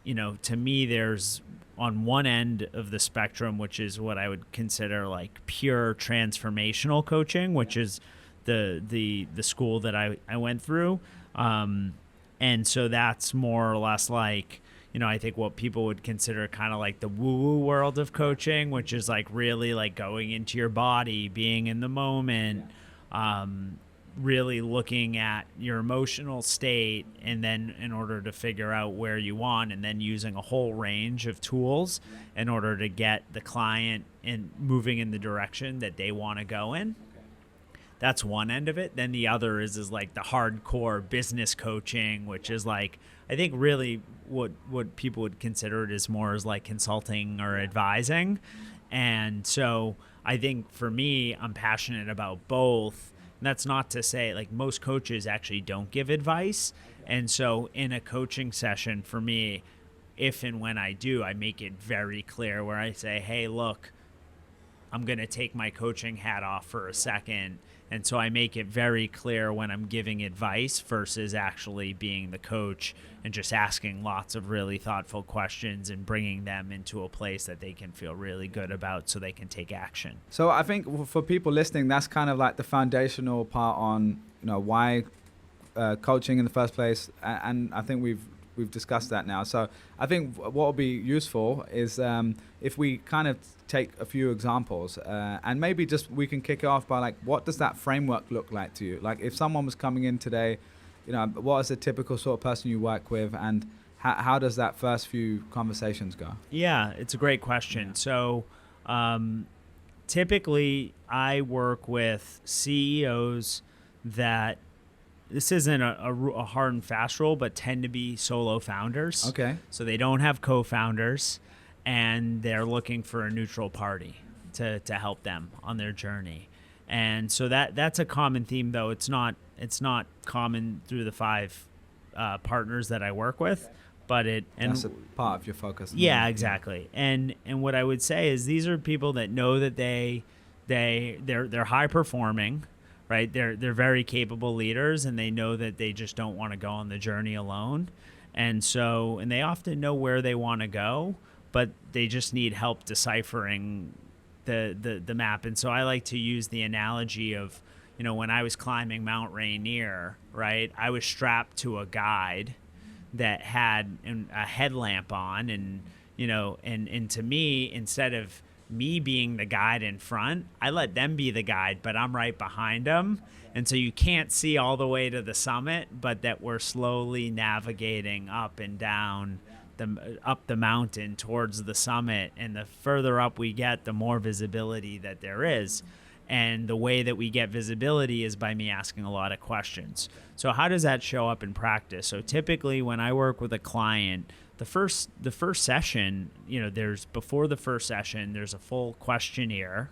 to me, there's on one end of the spectrum, which is what I would consider pure transformational coaching, which is the school that I went through. And so that's more or less I think what people would consider kind of like the woo-woo world of coaching, which is like really like going into your body, being in the moment, really looking at your emotional state, and then in order to figure out where you want, and then using a whole range of tools in order to get the client in moving in the direction that they want to go in. That's one end of it. Then the other is like the hardcore business coaching, which is like, I think really what people would consider it is more as like consulting or advising. And so I think for me, I'm passionate about both. And that's not to say like most coaches actually don't give advice. And so in a coaching session for me, if and when I do, I make it very clear where I say, hey, look, I'm going to take my coaching hat off for a second. And so I make it very clear when I'm giving advice versus actually being the coach and just asking lots of really thoughtful questions and bringing them into a place that they can feel really good about so they can take action. So I think for people listening, that's kind of like the foundational part on, why coaching in the first place. And I think we've discussed that now. So I think what will be useful is if we kind of take a few examples and maybe just we can kick it off by like, what does that framework look like to you? Like if someone was coming in today, what is the typical sort of person you work with, and how does that first few conversations go? Yeah, it's a great question. Yeah. So typically I work with CEOs that, this isn't a hard and fast rule, but tend to be solo founders. Okay. So they don't have co-founders, and they're looking for a neutral party to help them on their journey. And so that's a common theme, though. It's not common through the 5 partners that I work with, but that's a part of your focus. Yeah, exactly. And what I would say is these are people that know that they're high performing. Right, they're very capable leaders, and they know that they just don't want to go on the journey alone, and they often know where they want to go, but they just need help deciphering the map. And so I like to use the analogy of, when I was climbing Mount Rainier, right, I was strapped to a guide that had a headlamp on, and and to me, instead of me being the guide in front, I let them be the guide, but I'm right behind them. And so you can't see all the way to the summit, but that we're slowly navigating up and down up the mountain towards the summit. And the further up we get, the more visibility that there is. And the way that we get visibility is by me asking a lot of questions. So how does that show up in practice? So typically when I work with a client, the first session, before the first session, there's a full questionnaire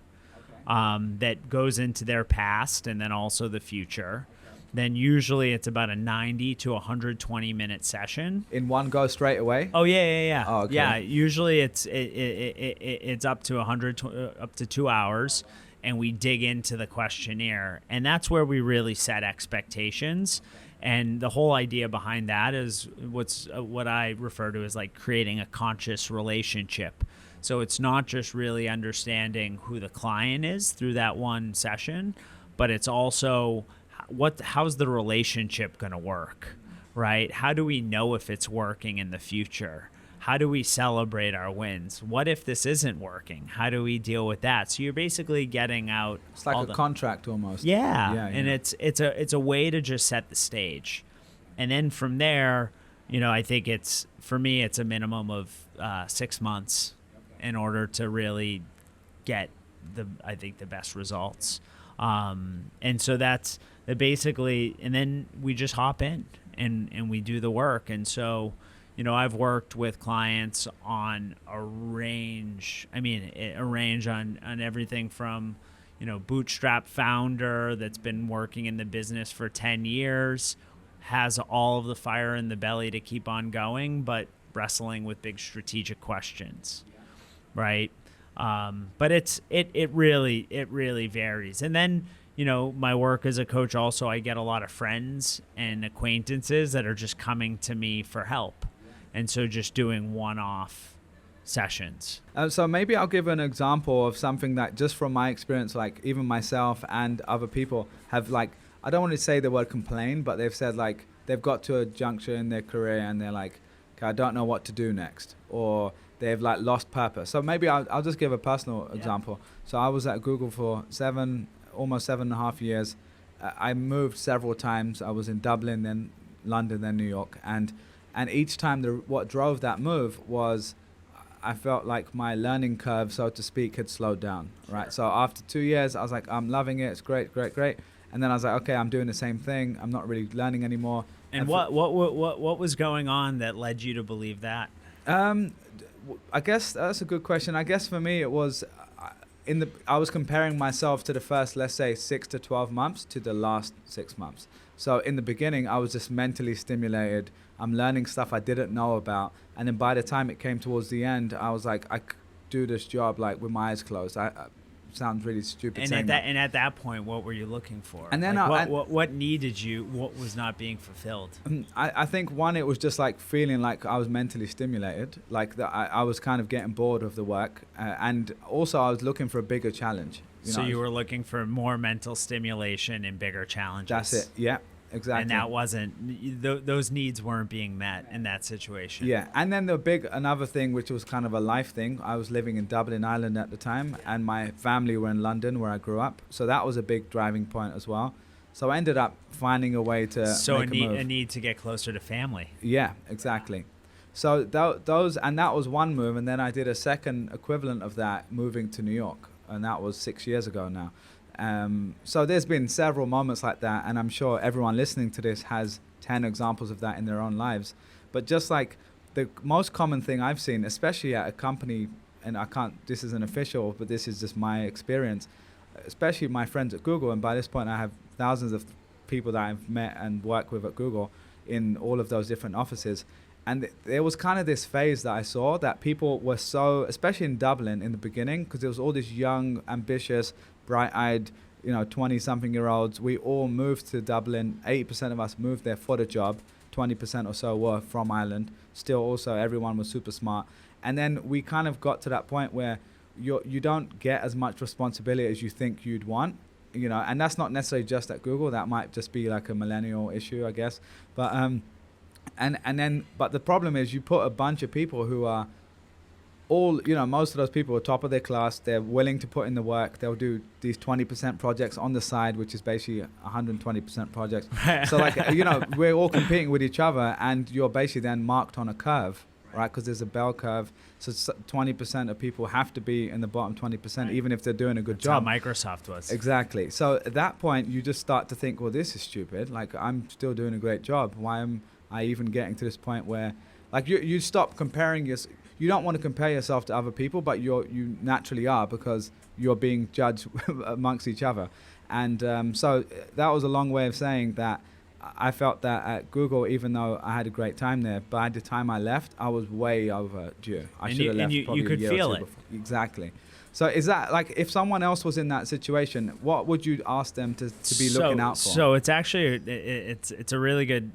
that goes into their past and then also the future. Then usually it's about a 90 to 120 minute session. In one go straight away? Oh yeah. Oh, okay. Yeah, usually it's up to 2 hours, and we dig into the questionnaire, and that's where we really set expectations. And the whole idea behind that is what I refer to as like creating a conscious relationship. So it's not just really understanding who the client is through that one session, but it's also how's the relationship going to work, right? How do we know if it's working in the future? How do we celebrate our wins? What if this isn't working? How do we deal with that? So you're basically getting out. It's like a contract almost. Yeah. And it's a way to just set the stage. And then from there, I think for me, it's a minimum of 6 months in order to really get the best results. And so that's basically, and then we just hop in and we do the work. And so, I've worked with clients on a range on everything from, bootstrap founder that's been working in the business for 10 years, has all of the fire in the belly to keep on going, but wrestling with big strategic questions, right? But it really varies. And then, my work as a coach also, I get a lot of friends and acquaintances that are just coming to me for help. And so just doing one-off sessions. So maybe I'll give an example of something that just from my experience, like even myself and other people have like, I don't want to say the word complain, but they've said like they've got to a juncture in their career and they're like, okay, I don't know what to do next, or they've like lost purpose. So maybe I'll just give a personal example. So I was at Google for almost 7.5 years. I moved several times. I was in Dublin, then London, then New York, and each time what drove that move was I felt like my learning curve, so to speak, had slowed down, right? So after 2 years, I was like, I'm loving it. It's great, great, great. And then I was like, okay, I'm doing the same thing. I'm not really learning anymore. And what was going on that led you to believe that? I guess that's a good question. I guess for me, it was I was comparing myself to the first, let's say, 6 to 12 months to the last 6 months. So in the beginning, I was just mentally stimulated. I'm learning stuff I didn't know about. And then by the time it came towards the end, I was like, I could do this job like with my eyes closed. I sounds really stupid. And at that point, what were you looking for? And then what needed you? What was not being fulfilled? I think one, it was just like feeling like I was mentally stimulated, like that I was kind of getting bored of the work, and also I was looking for a bigger challenge. So you were looking for more mental stimulation and bigger challenges. That's it. Yeah. Exactly. And that wasn't, those needs weren't being met in that situation. Yeah. And then another thing, which was kind of a life thing. I was living in Dublin, Ireland at the time, and my family were in London where I grew up. So that was a big driving point as well. So I ended up finding a way to make a move. A need to get closer to family. Yeah, exactly. So that was one move. And then I did a second equivalent of that, moving to New York. And that was 6 years ago now. So there's been several moments like that, and I'm sure everyone listening to this has 10 examples of that in their own lives. But just like the most common thing I've seen, especially at a company, and this isn't official, but this is just my experience, especially my friends at Google, and by this point I have thousands of people that I've met and worked with at Google in all of those different offices. And there was kind of this phase that I saw that people were so, especially in Dublin in the beginning, because there was all this young, ambitious, bright-eyed, 20-something-year-olds. We all moved to Dublin. 80% of us moved there for the job. 20% or so were from Ireland. Still, also, everyone was super smart. And then we kind of got to that point where you don't get as much responsibility as you think you'd want. And that's not necessarily just at Google. That might just be like a millennial issue, I guess. But but the problem is you put a bunch of people who are all, most of those people are top of their class. They're willing to put in the work. They'll do these 20% projects on the side, which is basically 120% projects. So we're all competing with each other, and you're basically then marked on a curve, right? Because there's a bell curve. So 20% of people have to be in the bottom 20%, even if they're doing a good job. That's how Microsoft was. Exactly. So at that point, you just start to think, well, this is stupid. Like, I'm still doing a great job. Why am I even getting to this point where, like, you stop comparing you don't want to compare yourself to other people, but you naturally are, because you're being judged amongst each other. And so that was a long way of saying that I felt that at Google, even though I had a great time there, by the time I left, I was way overdue. I should have left probably a year or two before. Exactly. So is that, like, if someone else was in that situation, what would you ask them to be looking out for? So it's actually, it's a really good.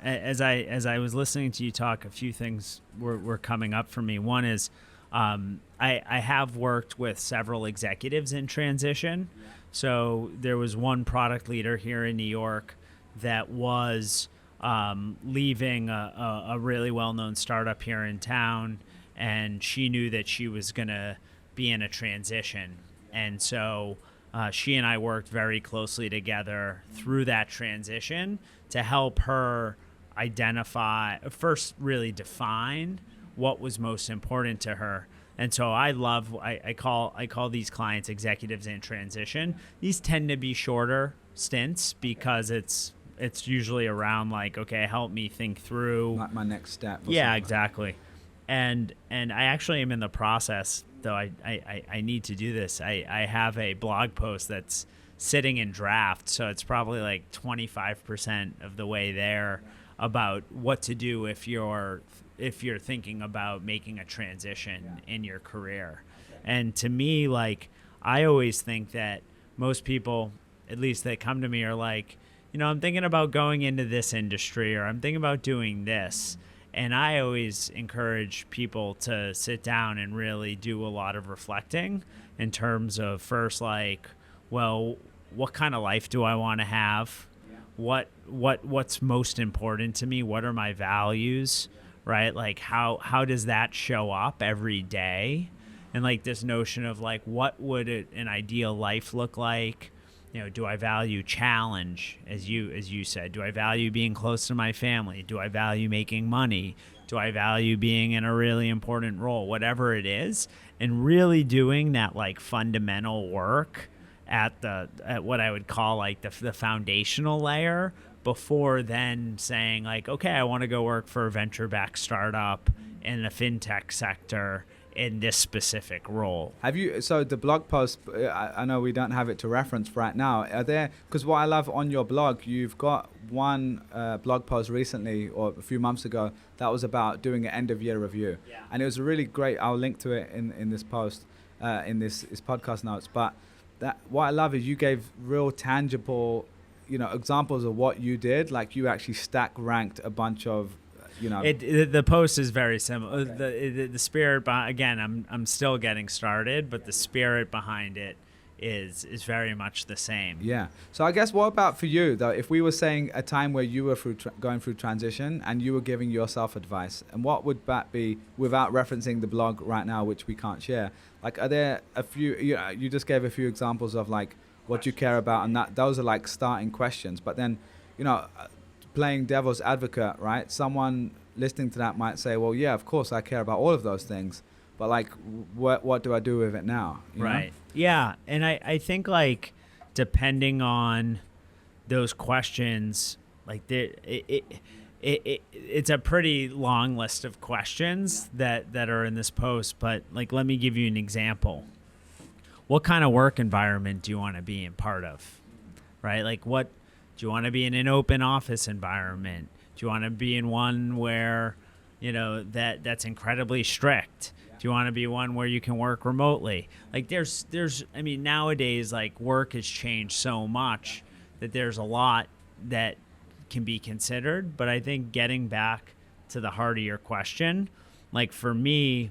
As I was listening to you talk, a few things were coming up for me. One is I have worked with several executives in transition. Yeah. So there was one product leader here in New York that was leaving a really well-known startup here in town, and she knew that she was going to be in a transition. And so she and I worked very closely together through that transition to help her really define what was most important to her. And so I call these clients executives in transition. These tend to be shorter stints because it's usually around like, okay, help me think through like my next step. Yeah, exactly. And I actually am in the process, though I need to do this. I have a blog post that's sitting in draft, so it's probably like 25% of the way there about what to do if you're thinking about making a transition in your career. And to me, like, I always think that most people, at least that come to me, are like, I'm thinking about going into this industry, or I'm thinking about doing this. And I always encourage people to sit down and really do a lot of reflecting in terms of first, like, well, what kind of life do I want to have? What's most important to me? What are my values? right? Like how does that show up every day? And like this notion of like, what would an ideal life look like? You know, do I value challenge, as you said? Do I value being close to my family? Do I value making money? Do I value being in a really important role? Whatever it is, and really doing that like fundamental work at what I would call like the foundational layer before then saying like, okay, I want to go work for a venture-backed startup in the fintech sector in this specific role. Have you, so the blog post, I know we don't have it to reference right now. Are there, because what I love on your blog, you've got one blog post recently or a few months ago that was about doing an end of year review. Yeah. And it was really great. I'll link to it in this post, in this podcast notes. But what I love is you gave real tangible, examples of what you did. Like you actually stack ranked a bunch of, the post is very similar. Okay. The spirit again, I'm still getting started, but the spirit behind it is very much the same. Yeah. So I guess what about for you though? If we were saying a time where you were going through transition and you were giving yourself advice, and what would that be without referencing the blog right now, which we can't share? Like, are there a few? You just gave a few examples of like what you care about, and those are like starting questions. But then, playing devil's advocate, right? Someone listening to that might say, well, yeah, of course I care about all of those things, but like, what do I do with it now? Right. Yeah. And I think like, depending on those questions, like it's a pretty long list of questions that are in this post, but like, let me give you an example. What kind of work environment do you want to be in part of? Right? Like do you want to be in an open office environment? Do you want to be in one where, that's incredibly strict? Do you want to be one where you can work remotely? Like nowadays, like work has changed so much that there's a lot that can be considered. But I think getting back to the heart of your question, like for me,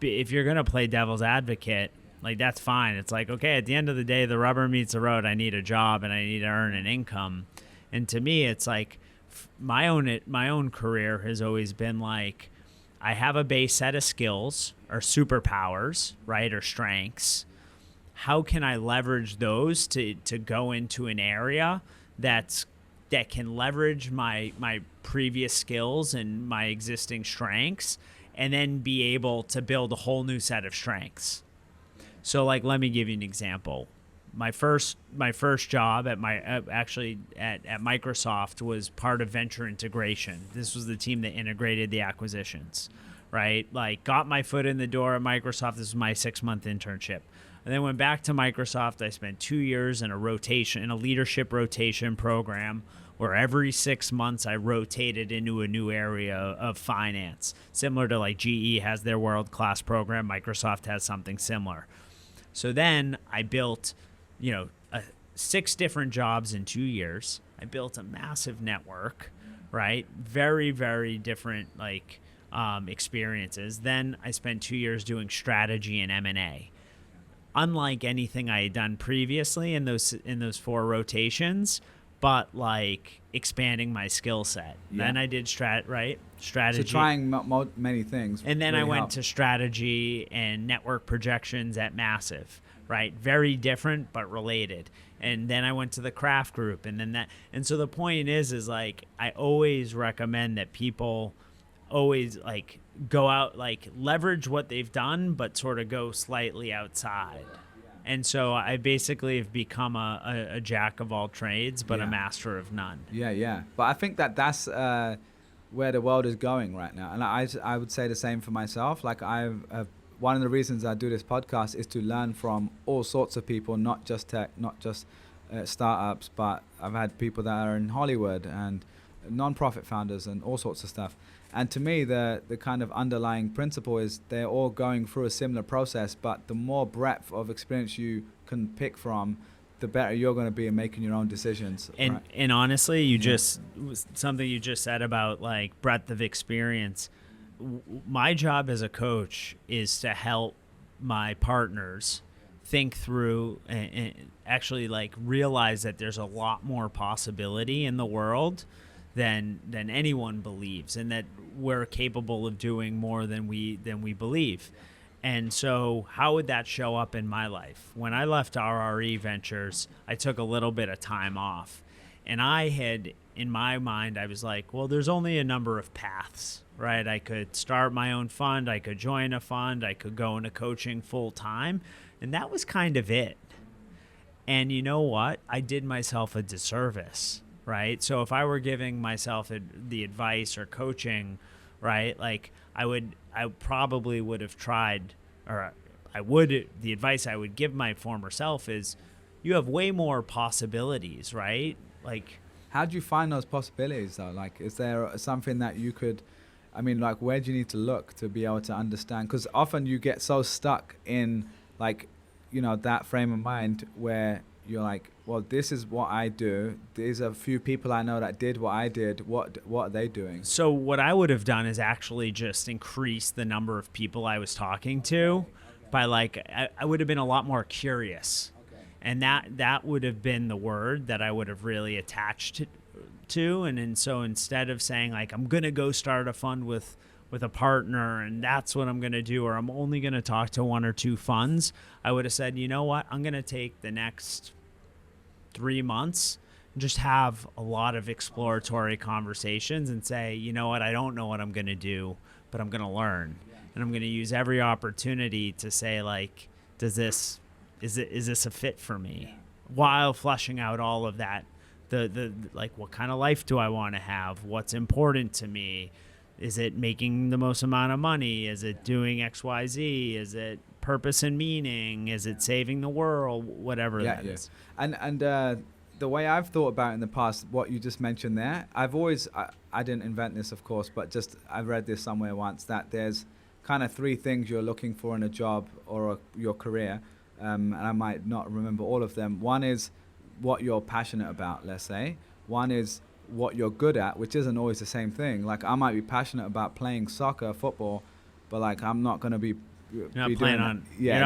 if you're going to play devil's advocate, like that's fine. It's like, okay, at the end of the day, the rubber meets the road. I need a job and I need to earn an income. And to me, it's like my own career has always been like, I have a base set of skills or superpowers, right, or strengths. How can I leverage those to go into an area that can leverage my previous skills and my existing strengths, and then be able to build a whole new set of strengths? So, like, let me give you an example. My first job at Microsoft was part of venture integration. This was the team that integrated the acquisitions, right? Like, got my foot in the door at Microsoft. This was my 6-month internship. And then went back to Microsoft. I spent 2 years in a leadership rotation program where every 6 months I rotated into a new area of finance. Similar to like GE has their world-class program, Microsoft has something similar. So then I built, 6 different jobs in 2 years. I built a massive network, right? Very, very different experiences. Then I spent 2 years doing strategy and M&A. Unlike anything I had done previously in those 4 rotations, but like expanding my skill set. Yeah. Then I did strategy. So trying many things. And then really I went to strategy and network projections at Massive, right? Very different, but related. And then I went to the Kraft Group, and so the point is like, I always recommend that people always like go out, like leverage what they've done, but sort of go slightly outside. And so I basically have become a jack of all trades, but a master of none. Yeah. But I think that's where the world is going right now. And I would say the same for myself. Like one of the reasons I do this podcast is to learn from all sorts of people, not just tech, not just startups, but I've had people that are in Hollywood and non-profit founders and all sorts of stuff. And to me, the kind of underlying principle is they're all going through a similar process, but the more breadth of experience you can pick from, the better you're going to be in making your own decisions. And honestly, something you just said about like breadth of experience. My job as a coach is to help my partners think through and actually like realize that there's a lot more possibility in the world than anyone believes, and that we're capable of doing more than we believe. And so how would that show up in my life? When I left RRE Ventures, I took a little bit of time off. And I had, in my mind, I was like, well, there's only a number of paths, right? I could start my own fund. I could join a fund. I could go into coaching full time. And that was kind of it. And you know what? I did myself a disservice, right? So if I were giving myself the advice or coaching, right, like I probably would have tried, or the advice I would give my former self is, you have way more possibilities, right? Like, how do you find those possibilities though? Like, is there something that you could, I mean, like, where do you need to look to be able to understand? Because often you get so stuck in, like, you know, that frame of mind where you're like, well, this is what I do. There's a few people I know that did what I did. What are they doing? So what I would have done is actually just increase the number of people I was talking to by, like, I would have been a lot more curious. And that would have been the word that I would have really attached to. And so instead of saying, like, I'm going to go start a fund with a partner and that's what I'm going to do, or I'm only going to talk to one or two funds, I would have said, you know what, I'm going to take the next 3 months and just have a lot of exploratory conversations and say, you know what, I don't know what I'm going to do, but I'm going to learn. And I'm going to use every opportunity to say, like, is this a fit for me? While fleshing out all of that, the like, what kind of life do I want to have? What's important to me? Is it making the most amount of money? Is it doing XYZ? Is it purpose and meaning? Is it saving the world? Whatever that is. And the way I've thought about it in the past, what you just mentioned there, I've always, I didn't invent this, of course, but just I've read this somewhere once, that there's kind of 3 things you're looking for in a job or your career. And I might not remember all of them. One is what you're passionate about, let's say. One is what you're good at, which isn't always the same thing. Like, I might be passionate about playing soccer, football, but, like, I'm not going to be you're not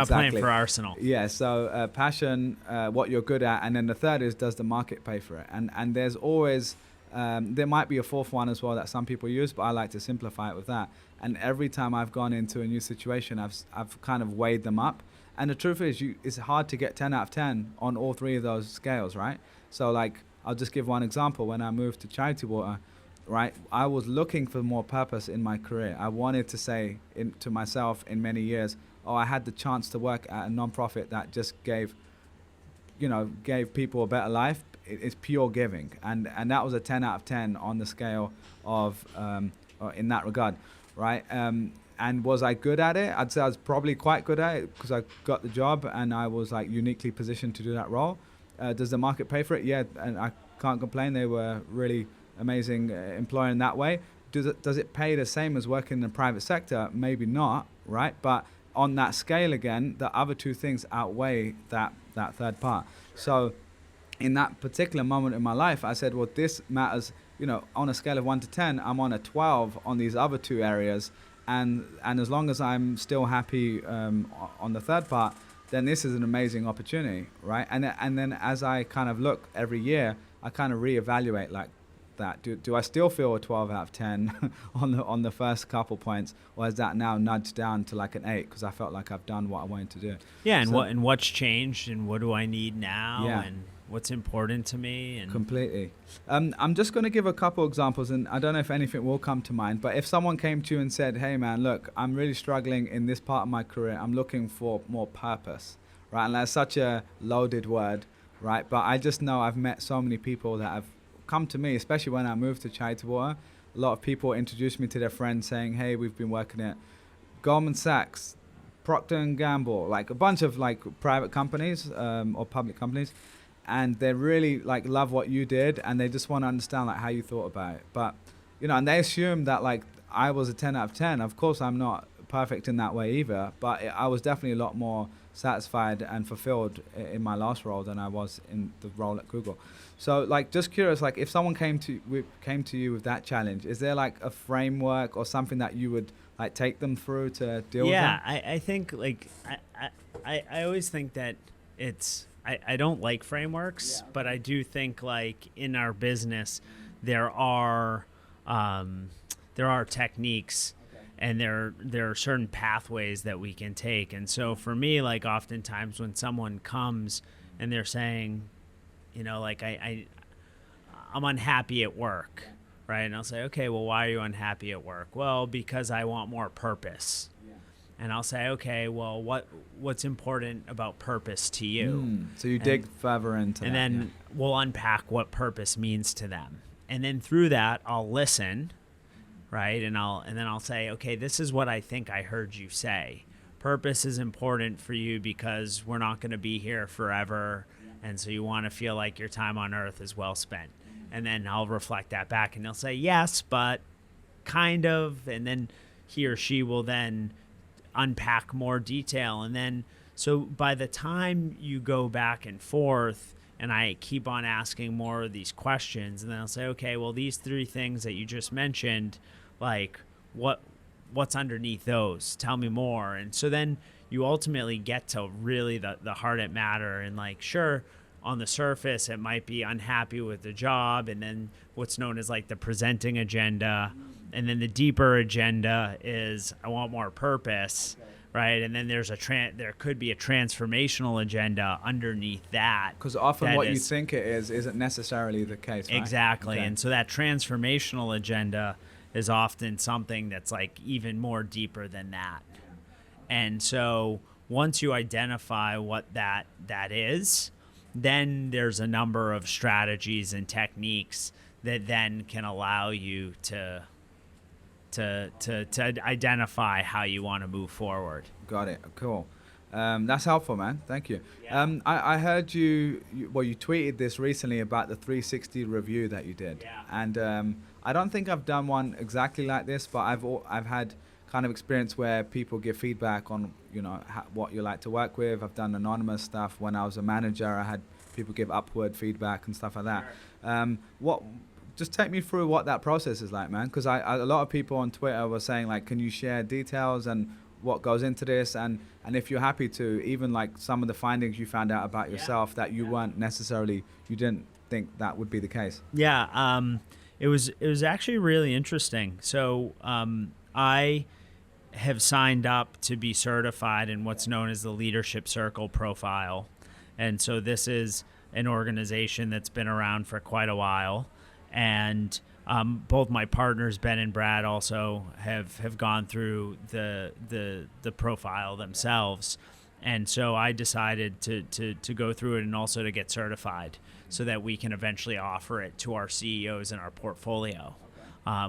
playing for Arsenal. Yeah, so passion, what you're good at, and then the third is, does the market pay for it? And there's always, there might be a fourth one as well that some people use, but I like to simplify it with that. And every time I've gone into a new situation, I've kind of weighed them up. And the truth is, it's hard to get 10 out of 10 on all 3 of those scales, right? So, like, I'll just give one example. When I moved to Charity Water, right, I was looking for more purpose in my career. I wanted to say to myself in many years, I had the chance to work at a non-profit that just gave people a better life. It's pure giving. And that was a 10 out of 10 on the scale of, in that regard, right? And was I good at it? I'd say I was probably quite good at it because I got the job and I was, like, uniquely positioned to do that role. Does the market pay for it? Yeah, and I can't complain. They were really amazing employer in that way. Does it pay the same as working in the private sector? Maybe not, right? But on that scale again, the other 2 things outweigh that third part. So in that particular moment in my life, I said, well, this matters, on a scale of 1 to 10, I'm on a 12 on these other 2 areas. And as long as I'm still happy on the third part, then this is an amazing opportunity, right? And then as I kind of look every year, I kind of reevaluate, like, that. Do I still feel a 12 out of 10 on the first couple points, or is that now nudged down to, like, an 8 because I felt like I've done what I wanted to do? Yeah, and what's changed, and what do I need now, and what's important to me? And completely. I'm just going to give a couple examples, and I don't know if anything will come to mind, but if someone came to you and said, hey man, look, I'm really struggling in this part of my career, I'm looking for more purpose, right? And that's such a loaded word, right? But I just know I've met so many people that have come to me, especially when I moved to Charity Water. A lot of people introduced me to their friends saying, hey, we've been working at Goldman Sachs, Procter & Gamble, like a bunch of, like, private companies or public companies. And they really, like, love what you did, and they just want to understand, like, how you thought about it. But, and they assume that, like, I was a 10 out of 10. Of course, I'm not perfect in that way either, but I was definitely a lot more satisfied and fulfilled in my last role than I was in the role at Google. So, like, just curious, like, if someone came to you with that challenge, is there, like, a framework or something that you would, like, take them through to deal with that? Yeah, I think, like, I always think that it's, I don't like frameworks, but I do think, like, in our business, there are techniques, and there are certain pathways that we can take. And so for me, like oftentimes when someone comes and they're saying, like I'm unhappy at work, right? And I'll say, okay, well, why are you unhappy at work? Well, because I want more purpose. And I'll say, okay, well, what's important about purpose to you? So you dig further into that. And then we'll unpack what purpose means to them. And then through that, I'll listen, right? And then I'll say, okay, this is what I think I heard you say. Purpose is important for you because we're not going to be here forever. And so you want to feel like your time on earth is well spent. And then I'll reflect that back, and they'll say, yes, but kind of. And then he or she will then unpack more detail. And then, so by the time you go back and forth, and I keep on asking more of these questions, and then I'll say, okay, well, these 3 things that you just mentioned, like what's underneath those? Tell me more. And so then you ultimately get to really the heart of matter. And like, sure, on the surface, it might be unhappy with the job, and then what's known as like the presenting agenda. And then the deeper agenda is I want more purpose, right? And then there's there could be a transformational agenda underneath that. Because often what you think it is isn't necessarily the case, right? Exactly. Okay. And so that transformational agenda is often something that's like even more deeper than that. And so once you identify what that is, then there's a number of strategies and techniques that then can allow you to identify how you want to move forward. Got it. Cool. That's helpful, man. Thank you. Yeah. I heard you tweeted this recently about the 360 review that you did. Yeah. And I don't think I've done one exactly like this, but I've had kind of experience where people give feedback on, what you like to work with. I've done anonymous stuff. When I was a manager, I had people give upward feedback and stuff like that. Sure. Just take me through what that process is like, man, because a lot of people on Twitter were saying, like, can you share details and what goes into this? And if you're happy to, even like some of the findings you found out about yourself that you didn't think that would be the case. Yeah. It was actually really interesting. So I have signed up to be certified in what's known as the Leadership Circle profile. And so this is an organization that's been around for quite a while. And both my partners, Ben and Brad, also have gone through the profile themselves. And so I decided to go through it and also to get certified so that we can eventually offer it to our CEOs in our portfolio,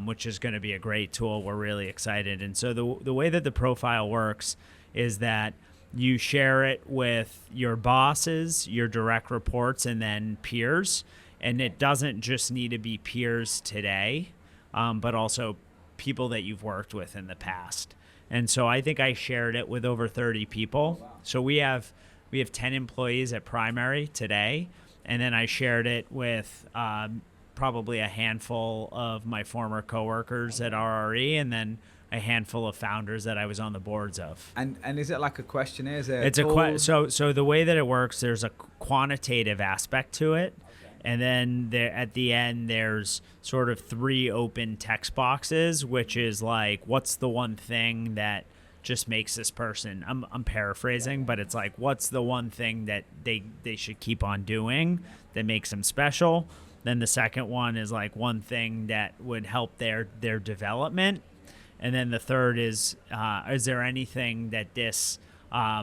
which is going to be a great tool. We're really excited. And so the way that the profile works is that you share it with your bosses, your direct reports, and then peers. And it doesn't just need to be peers today, but also people that you've worked with in the past. And so I think I shared it with over 30 people. Wow. So we have 10 employees at Primary today. And then I shared it with probably a handful of my former coworkers at RRE, and then a handful of founders that I was on the boards of. And is it like a questionnaire? So the way that it works, there's a quantitative aspect to it. And then at the end, there's sort of 3 open text boxes, which is like, what's the one thing that just makes this person, I'm paraphrasing, but it's like, what's the one thing that they should keep on doing that makes them special? Then the second one is like one thing that would help their development. And then the third is there anything that this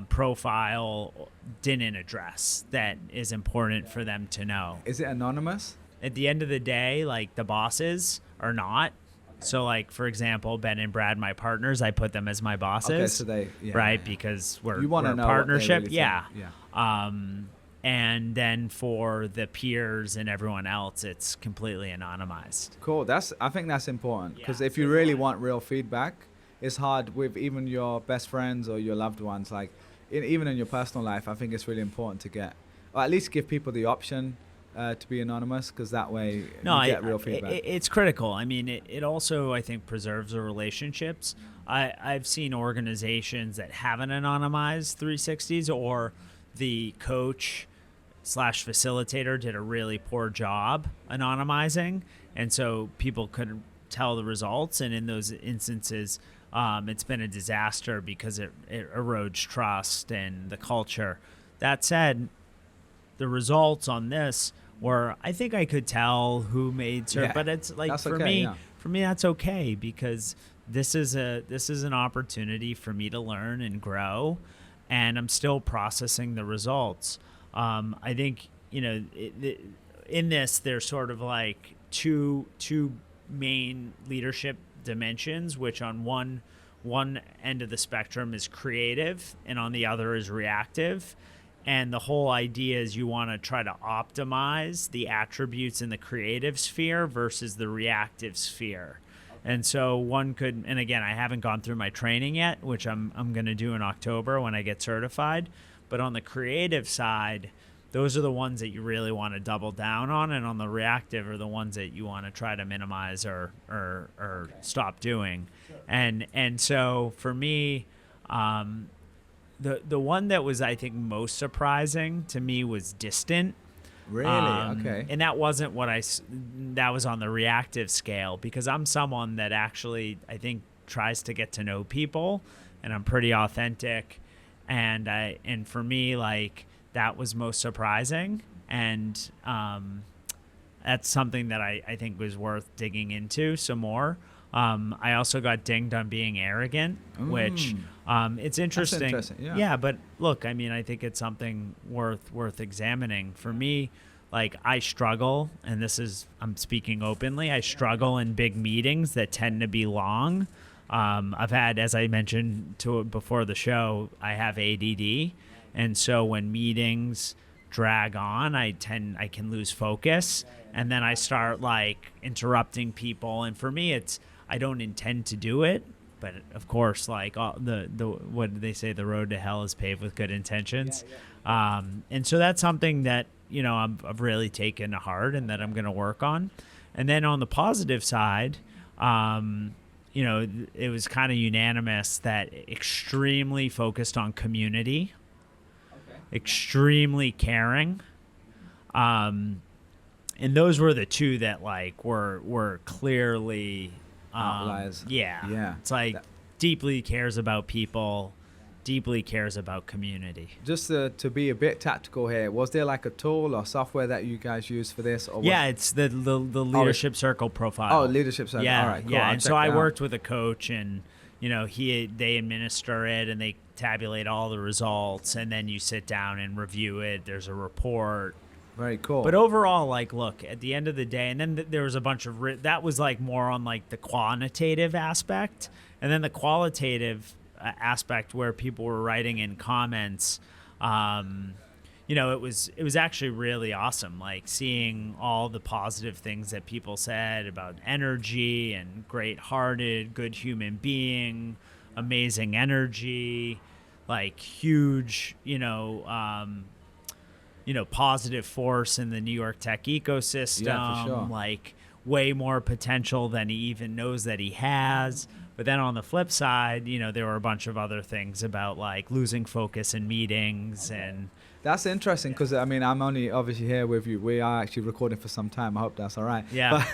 profile didn't address that is important for them to know? Is it anonymous? At the end of the day, like, the bosses are not. So, like, for example, Ben and Brad, my partners, I put them as my bosses. Okay, so right? Because we're a partnership. Really yeah. And then for the peers and everyone else, it's completely anonymized. Cool. I think that's important, because if you really want real feedback, it's hard with even your best friends or your loved ones. Like, even in your personal life, I think it's really important to get, or at least give people the option to be anonymous, because that way you get real feedback. It's critical. I mean, it also, I think, preserves the relationships. I've seen organizations that haven't anonymized 360s, or the coach slash facilitator did a really poor job anonymizing, and so people couldn't tell the results. And in those instances, it's been a disaster because it erodes trust and the culture. That said, the results on this were, I think I could tell who made certain, but it's like for me, that's okay, because this is an opportunity for me to learn and grow, and I'm still processing the results. I think, in this, there's sort of like two main leadership dimensions, which on one end of the spectrum is creative and on the other is reactive. And the whole idea is you want to try to optimize the attributes in the creative sphere versus the reactive sphere. And so one could, and again, I haven't gone through my training yet, which I'm going to do in October when I get certified. But on the creative side, those are the ones that you really want to double down on, and on the reactive are the ones that you want to try to minimize or stop doing. And so for me, the one that was, I think, most surprising to me was distant. Really? Okay. And that wasn't that was on the reactive scale, because I'm someone that actually, I think, tries to get to know people, and I'm pretty authentic. And for me, like, that was most surprising. And that's something that I think was worth digging into some more. I also got dinged on being arrogant, which it's interesting. That's interesting. Yeah, but look, I mean, I think it's something worth examining. For me, like, I struggle, and I'm speaking openly, I struggle in big meetings that tend to be long. I've had, as I mentioned before the show, I have ADD, and so when meetings drag on, I can lose focus, and then I start like interrupting people. And for me, I don't intend to do it, but of course, like, the what do they say? The road to hell is paved with good intentions. And so that's something that, I've really taken to heart and that I'm going to work on. And then on the positive side, it was kind of unanimous that extremely focused on community, extremely caring. And those were the two that, like, were clearly outliers. Yeah. It's like deeply cares about people, deeply cares about community. Just to be a bit tactical here, was there like a tool or software that you guys use for this? Or it's the leadership circle profile. Oh, leadership circle. Yeah, all right, cool. Yeah. And so I worked with a coach, and they administer it, and they tabulate all the results, and then you sit down and review it. There's a report. Very cool. But overall, like, look, at the end of the day, and then there was a bunch of that was like more on like the quantitative aspect, and then the qualitative aspect where people were writing in comments. It was actually really awesome, like seeing all the positive things that people said about energy and great-hearted, good human being, amazing energy, like huge, positive force in the New York tech ecosystem. Yeah, for sure. Like, way more potential than he even knows that he has. But then on the flip side, there were a bunch of other things about, like, losing focus in meetings. And that's interesting, because I mean, I'm only obviously here with you. We are actually recording for some time. I hope that's all right. Yeah.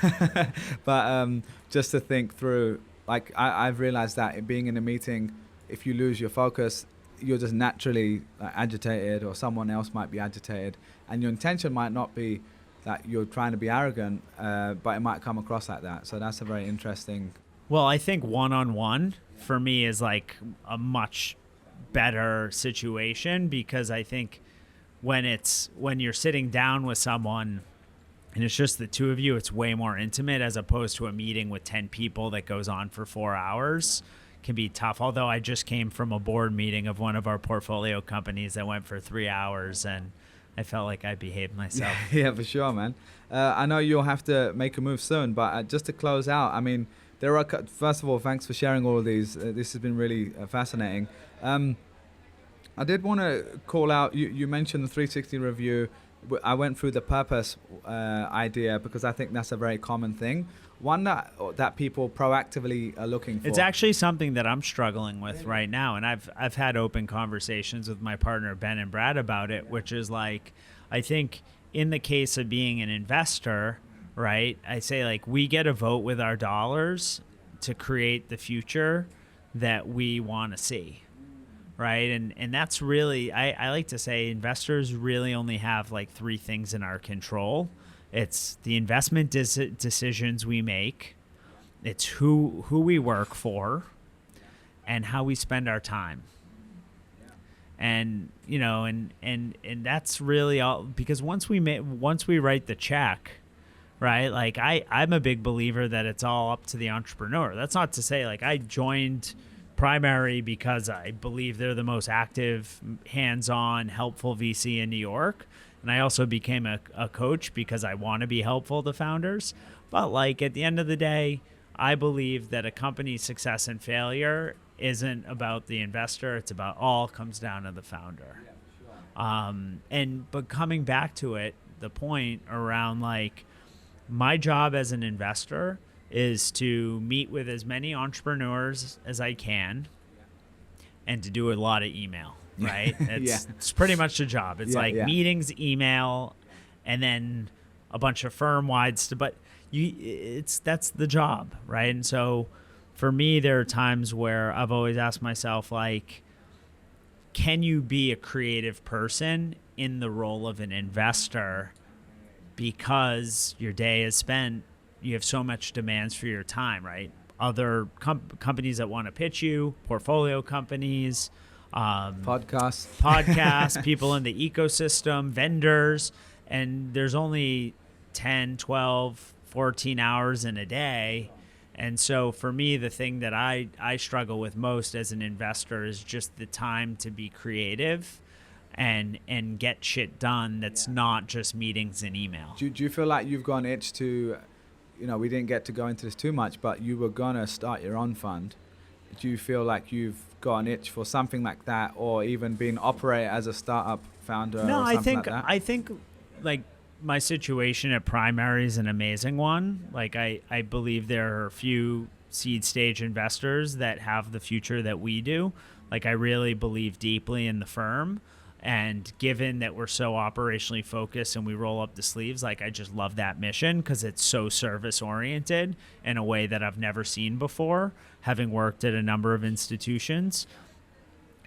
But just to think through, like, I've realized that being in a meeting, if you lose your focus, you're just naturally agitated, or someone else might be agitated, and your intention might not be that you're trying to be arrogant, but it might come across like that. So that's a very interesting. Well, I think one-on-one for me is like a much better situation, because I think when you're sitting down with someone and it's just the two of you, it's way more intimate, as opposed to a meeting with 10 people that goes on for 4 hours. Can be tough. Although I just came from a board meeting of one of our portfolio companies that went for 3 hours, and I felt like I behaved myself. Yeah, for sure, man. I know you'll have to make a move soon, but just to close out, I mean, first of all, thanks for sharing all of these. This has been really fascinating. I did want to call out, you mentioned the 360 review. I went through the purpose idea, because I think that's a very common thing. One that people proactively are looking for. It's actually something that I'm struggling with right now, and I've had open conversations with my partner Ben and Brad about it, which is like, I think in the case of being an investor, right, I say like we get a vote with our dollars to create the future that we want to see. Right. And that's really, I like to say investors really only have like three things in our control. It's the investment decisions we make. It's who we work for and how we spend our time. And, you know, and that's really all, because once we write the check, right, like I'm a big believer that it's all up to the entrepreneur. That's not to say like I joined Primary because I believe they're the most active, hands-on, helpful VC in New York. And I also became a coach because I want to be helpful to founders. But like at the end of the day, I believe that a company's success and failure isn't about the investor. It's about all comes down to the founder. But coming back to it, the point around like my job as an investor is to meet with as many entrepreneurs as I can and to do a lot of email, right? It's pretty much the job. It's meetings, email, and then a bunch of firm-wide stuff. But that's the job, right? And so for me, there are times where I've always asked myself, like, can you be a creative person in the role of an investor because your day is spent, you have so much demands for your time, right? Other companies that want to pitch you, portfolio companies, podcasts, people in the ecosystem, vendors, and there's only 10, 12, 14 hours in a day. And so for me, the thing that I struggle with most as an investor is just the time to be creative and get shit done that's not just meetings and email. Do you feel like you've got an itch to, you know, we didn't get to go into this too much, but you were going to start your own fund. Do you feel like you've got an itch for something like that, or even being operated as a startup founder? No, or something like that? I think like my situation at Primary is an amazing one. Like I believe there are a few seed stage investors that have the future that we do. Like I really believe deeply in the firm. And given that we're so operationally focused and we roll up the sleeves, like I just love that mission because it's so service oriented in a way that I've never seen before, having worked at a number of institutions.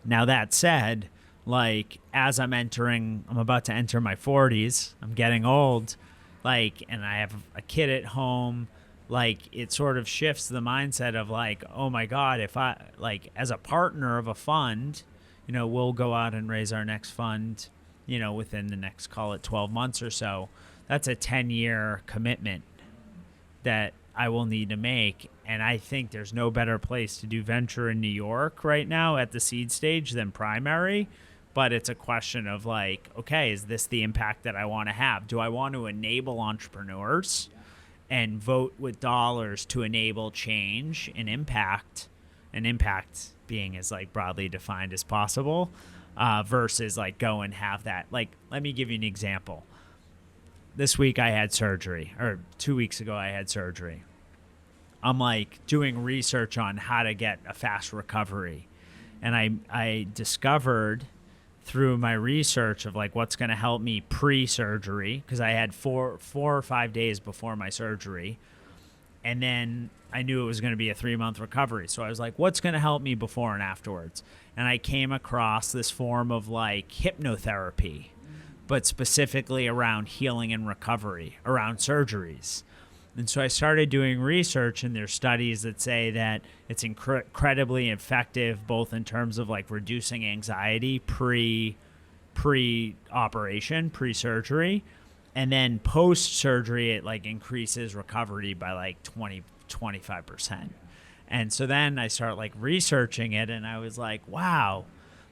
Now that said, like as I'm about to enter my 40s, I'm getting old, like, and I have a kid at home, like it sort of shifts the mindset of like, oh my God, if I like as a partner of a fund, you know, we'll go out and raise our next fund, you know, within the next, call it 12 months or so. That's a 10-year commitment that I will need to make. And I think there's no better place to do venture in New York right now at the seed stage than Primary. But it's a question of like, okay, is this the impact that I want to have? Do I want to enable entrepreneurs and vote with dollars to enable change and impact being as like broadly defined as possible, versus like go and have that. Like, let me give you an example. This week I had surgery, or 2 weeks ago I had surgery. I'm like doing research on how to get a fast recovery. And I discovered through my research of like what's going to help me pre-surgery, because I had four or 5 days before my surgery. And then I knew it was going to be a 3-month recovery. So I was like, what's going to help me before and afterwards? And I came across this form of like hypnotherapy, but specifically around healing and recovery, around surgeries. And so I started doing research, and there's studies that say that it's incredibly effective, both in terms of like reducing anxiety pre-operation, pre-surgery. And then post-surgery, it like increases recovery by like 25%. And so then I start like researching it, and I was like, wow,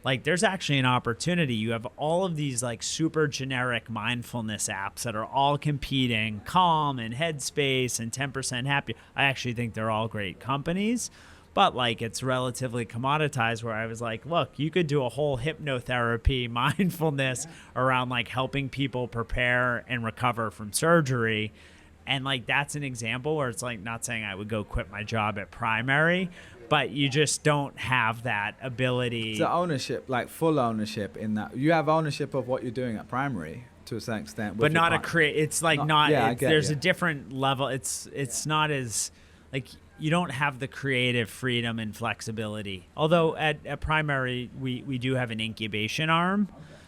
like there's actually an opportunity. You have all of these like super generic mindfulness apps that are all competing, Calm and Headspace and 10% Happy. I actually think they're all great companies, but like it's relatively commoditized, where I was like, look, you could do a whole hypnotherapy, mindfulness around like helping people prepare and recover from surgery. And like that's an example where it's like, not saying I would go quit my job at Primary, but you just don't have that ability. It's ownership, like full ownership in that. You have ownership of what you're doing at Primary to a certain extent. But not it's like there's you. a different level. It's not as like you don't have the creative freedom and flexibility. Although at Primary, we do have an incubation arm.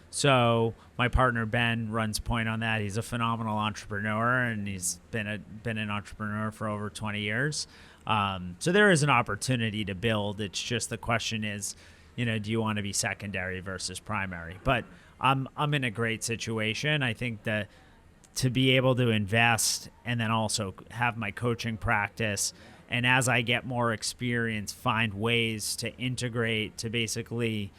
So my partner Ben runs point on that. He's a phenomenal entrepreneur, and he's been an entrepreneur for over 20 years. So there is an opportunity to build. It's just the question is, do you want to be secondary versus primary? But I'm in a great situation. I think that to be able to invest and then also have my coaching practice, and as I get more experience, find ways to integrate to basically,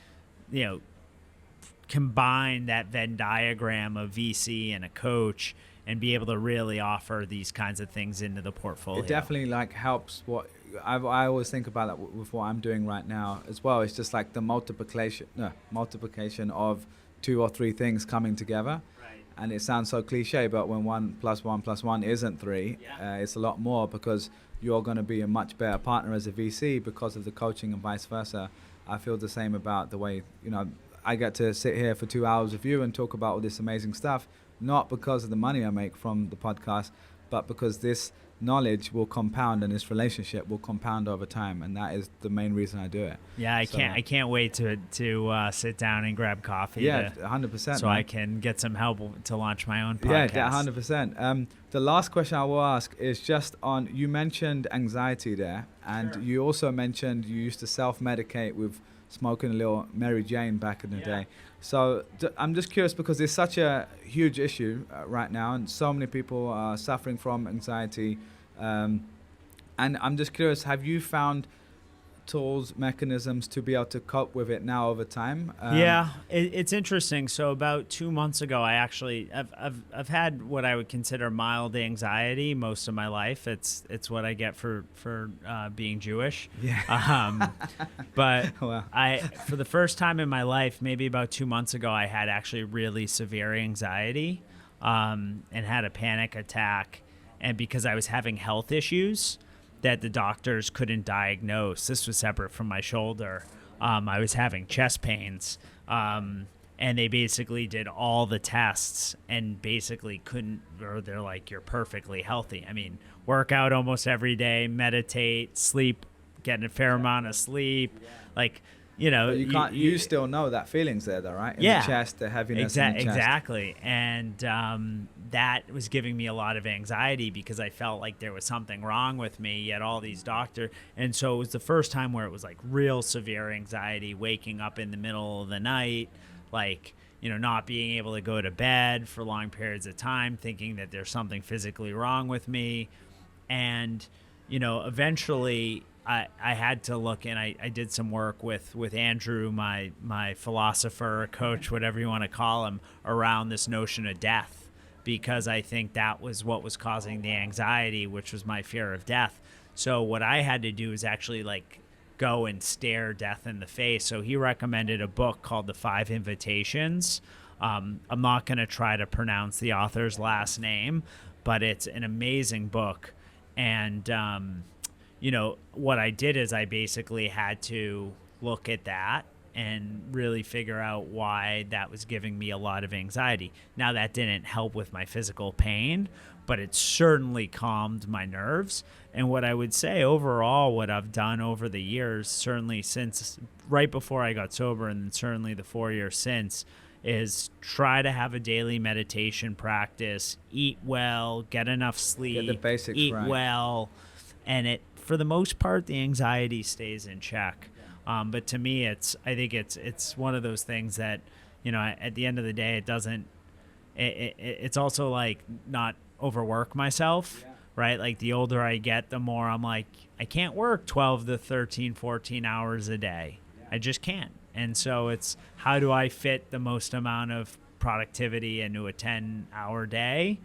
combine that Venn diagram of VC and a coach and be able to really offer these kinds of things into the portfolio. It definitely helps. What I always think about that with what I'm doing right now as well. It's just like the multiplication of 2 or 3 things coming together. Right. And it sounds so cliche, but when 1 + 1 + 1 isn't 3, it's a lot more, because you're going to be a much better partner as a VC because of the coaching and vice versa. I feel the same about the way, I get to sit here for 2 hours with you and talk about all this amazing stuff, not because of the money I make from the podcast, but because this knowledge will compound and this relationship will compound over time, and that is the main reason I do it. Yeah, I can't wait to sit down and grab coffee. Yeah, 100%. So man. I can get some help to launch my own podcast. Yeah, 100%. The last question I will ask is just on, you mentioned anxiety there, and you also mentioned you used to self-medicate with smoking a little Mary Jane back in the day. So I'm just curious, because it's such a huge issue right now, and so many people are suffering from anxiety. And I'm just curious, have you found tools, mechanisms to be able to cope with it now over time? It's interesting. So about 2 months ago, I've had what I would consider mild anxiety most of my life. It's what I get for being Jewish. Yeah. But wow. For the first time in my life, maybe about 2 months ago, I had actually really severe anxiety, and had a panic attack, and because I was having health issues that the doctors couldn't diagnose. This was separate from my shoulder. I was having chest pains, and they basically did all the tests and basically couldn't, or they're like, you're perfectly healthy. I mean, work out almost every day, meditate, sleep, get a fair amount of sleep. Like, But you still know that feeling's there though, right? In the chest, the heaviness in the chest. Exactly. And that was giving me a lot of anxiety because I felt like there was something wrong with me, yet all these doctors. And so it was the first time where it was like real severe anxiety, waking up in the middle of the night, like, not being able to go to bed for long periods of time, thinking that there's something physically wrong with me. And, eventually I had to look, and I did some work with Andrew, my philosopher, coach, whatever you want to call him, around this notion of death, because I think that was what was causing the anxiety, which was my fear of death. So what I had to do is actually go and stare death in the face. So he recommended a book called The 5 Invitations. I'm not going to try to pronounce the author's last name, but it's an amazing book. And what I did is I basically had to look at that and really figure out why that was giving me a lot of anxiety. Now, that didn't help with my physical pain, but it certainly calmed my nerves. And what I would say overall, what I've done over the years, certainly since right before I got sober, and then certainly the 4 years since, is try to have a daily meditation practice, eat well, get enough sleep, get the basics eat right. well, and for the most part, the anxiety stays in check. But to me, I think it's one of those things that, at the end of the day, it's also like not overwork myself, right? Like the older I get, the more I'm like, I can't work 12 to 13, 14 hours a day. I just can't. And so it's, how do I fit the most amount of productivity into a 10-hour day?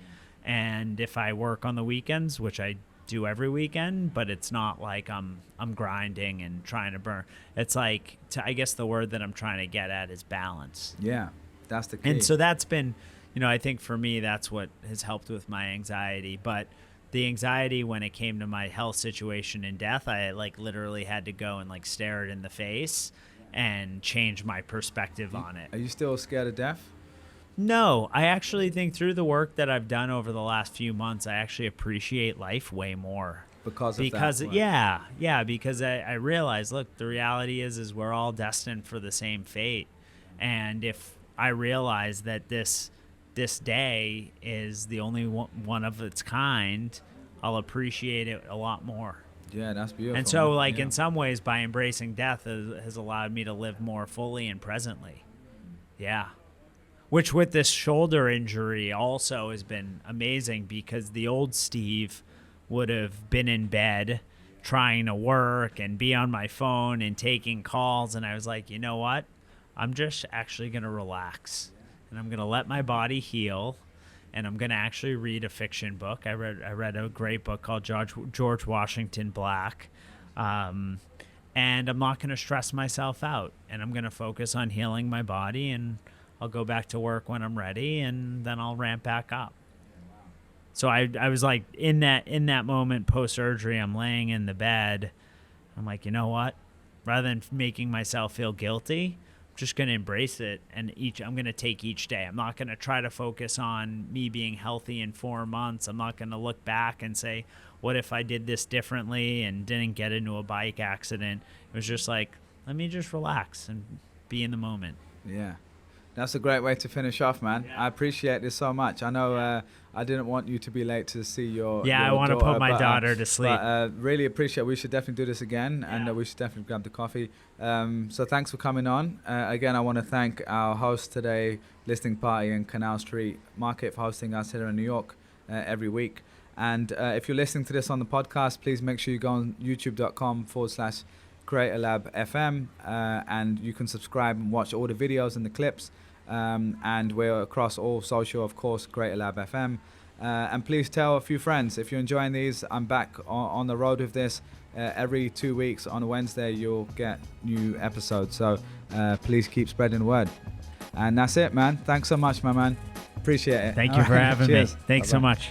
And if I work on the weekends, which I do every weekend, but it's not like I'm grinding and trying to burn. It's like, I guess the word that I'm trying to get at is balance. Yeah, that's the key. And so that's been, I think for me, that's what has helped with my anxiety. But the anxiety when it came to my health situation and death, I literally had to go and stare it in the face and change my perspective on it. Are you still scared of death? No, I actually think through the work that I've done over the last few months, I actually appreciate life way more. Because Because I realize, look, the reality is we're all destined for the same fate. And if I realize that this day is the only one of its kind, I'll appreciate it a lot more. Yeah, that's beautiful. And so, like, in some ways, by embracing death has allowed me to live more fully and presently. Yeah. Which with this shoulder injury also has been amazing, because the old Steve would have been in bed trying to work and be on my phone and taking calls. And I was like, you know what? I'm just actually going to relax, and I'm going to let my body heal. And I'm going to actually read a fiction book. I read a great book called George Washington Black. And I'm not going to stress myself out. And I'm going to focus on healing my body, and I'll go back to work when I'm ready, and then I'll ramp back up. So I was like, in that moment post-surgery, I'm laying in the bed. I'm like, you know what? Rather than making myself feel guilty, I'm just going to embrace it. And I'm going to take each day. I'm not going to try to focus on me being healthy in 4 months. I'm not going to look back and say, what if I did this differently and didn't get into a bike accident? It was just like, let me just relax and be in the moment. Yeah. That's a great way to finish off, man. Yeah. I appreciate this so much. I know I didn't want you to be late to see your I want to put my daughter to sleep. But really appreciate it. We should definitely do this again, and we should definitely grab the coffee. So thanks for coming on. Again, I want to thank our host today, Listening Party in Canal Street Market, for hosting us here in New York every week. And if you're listening to this on the podcast, please make sure you go on youtube.com/CreatorLabFM, and you can subscribe and watch all the videos and the clips. And we're across all social, of course, Creator Lab FM. And please tell a few friends. If you're enjoying these, I'm back on the road with this. Every 2 weeks on a Wednesday, you'll get new episodes. So please keep spreading the word. And that's it, man. Thanks so much, my man. Appreciate it. Thank you for having me. Thanks Bye-bye. so much.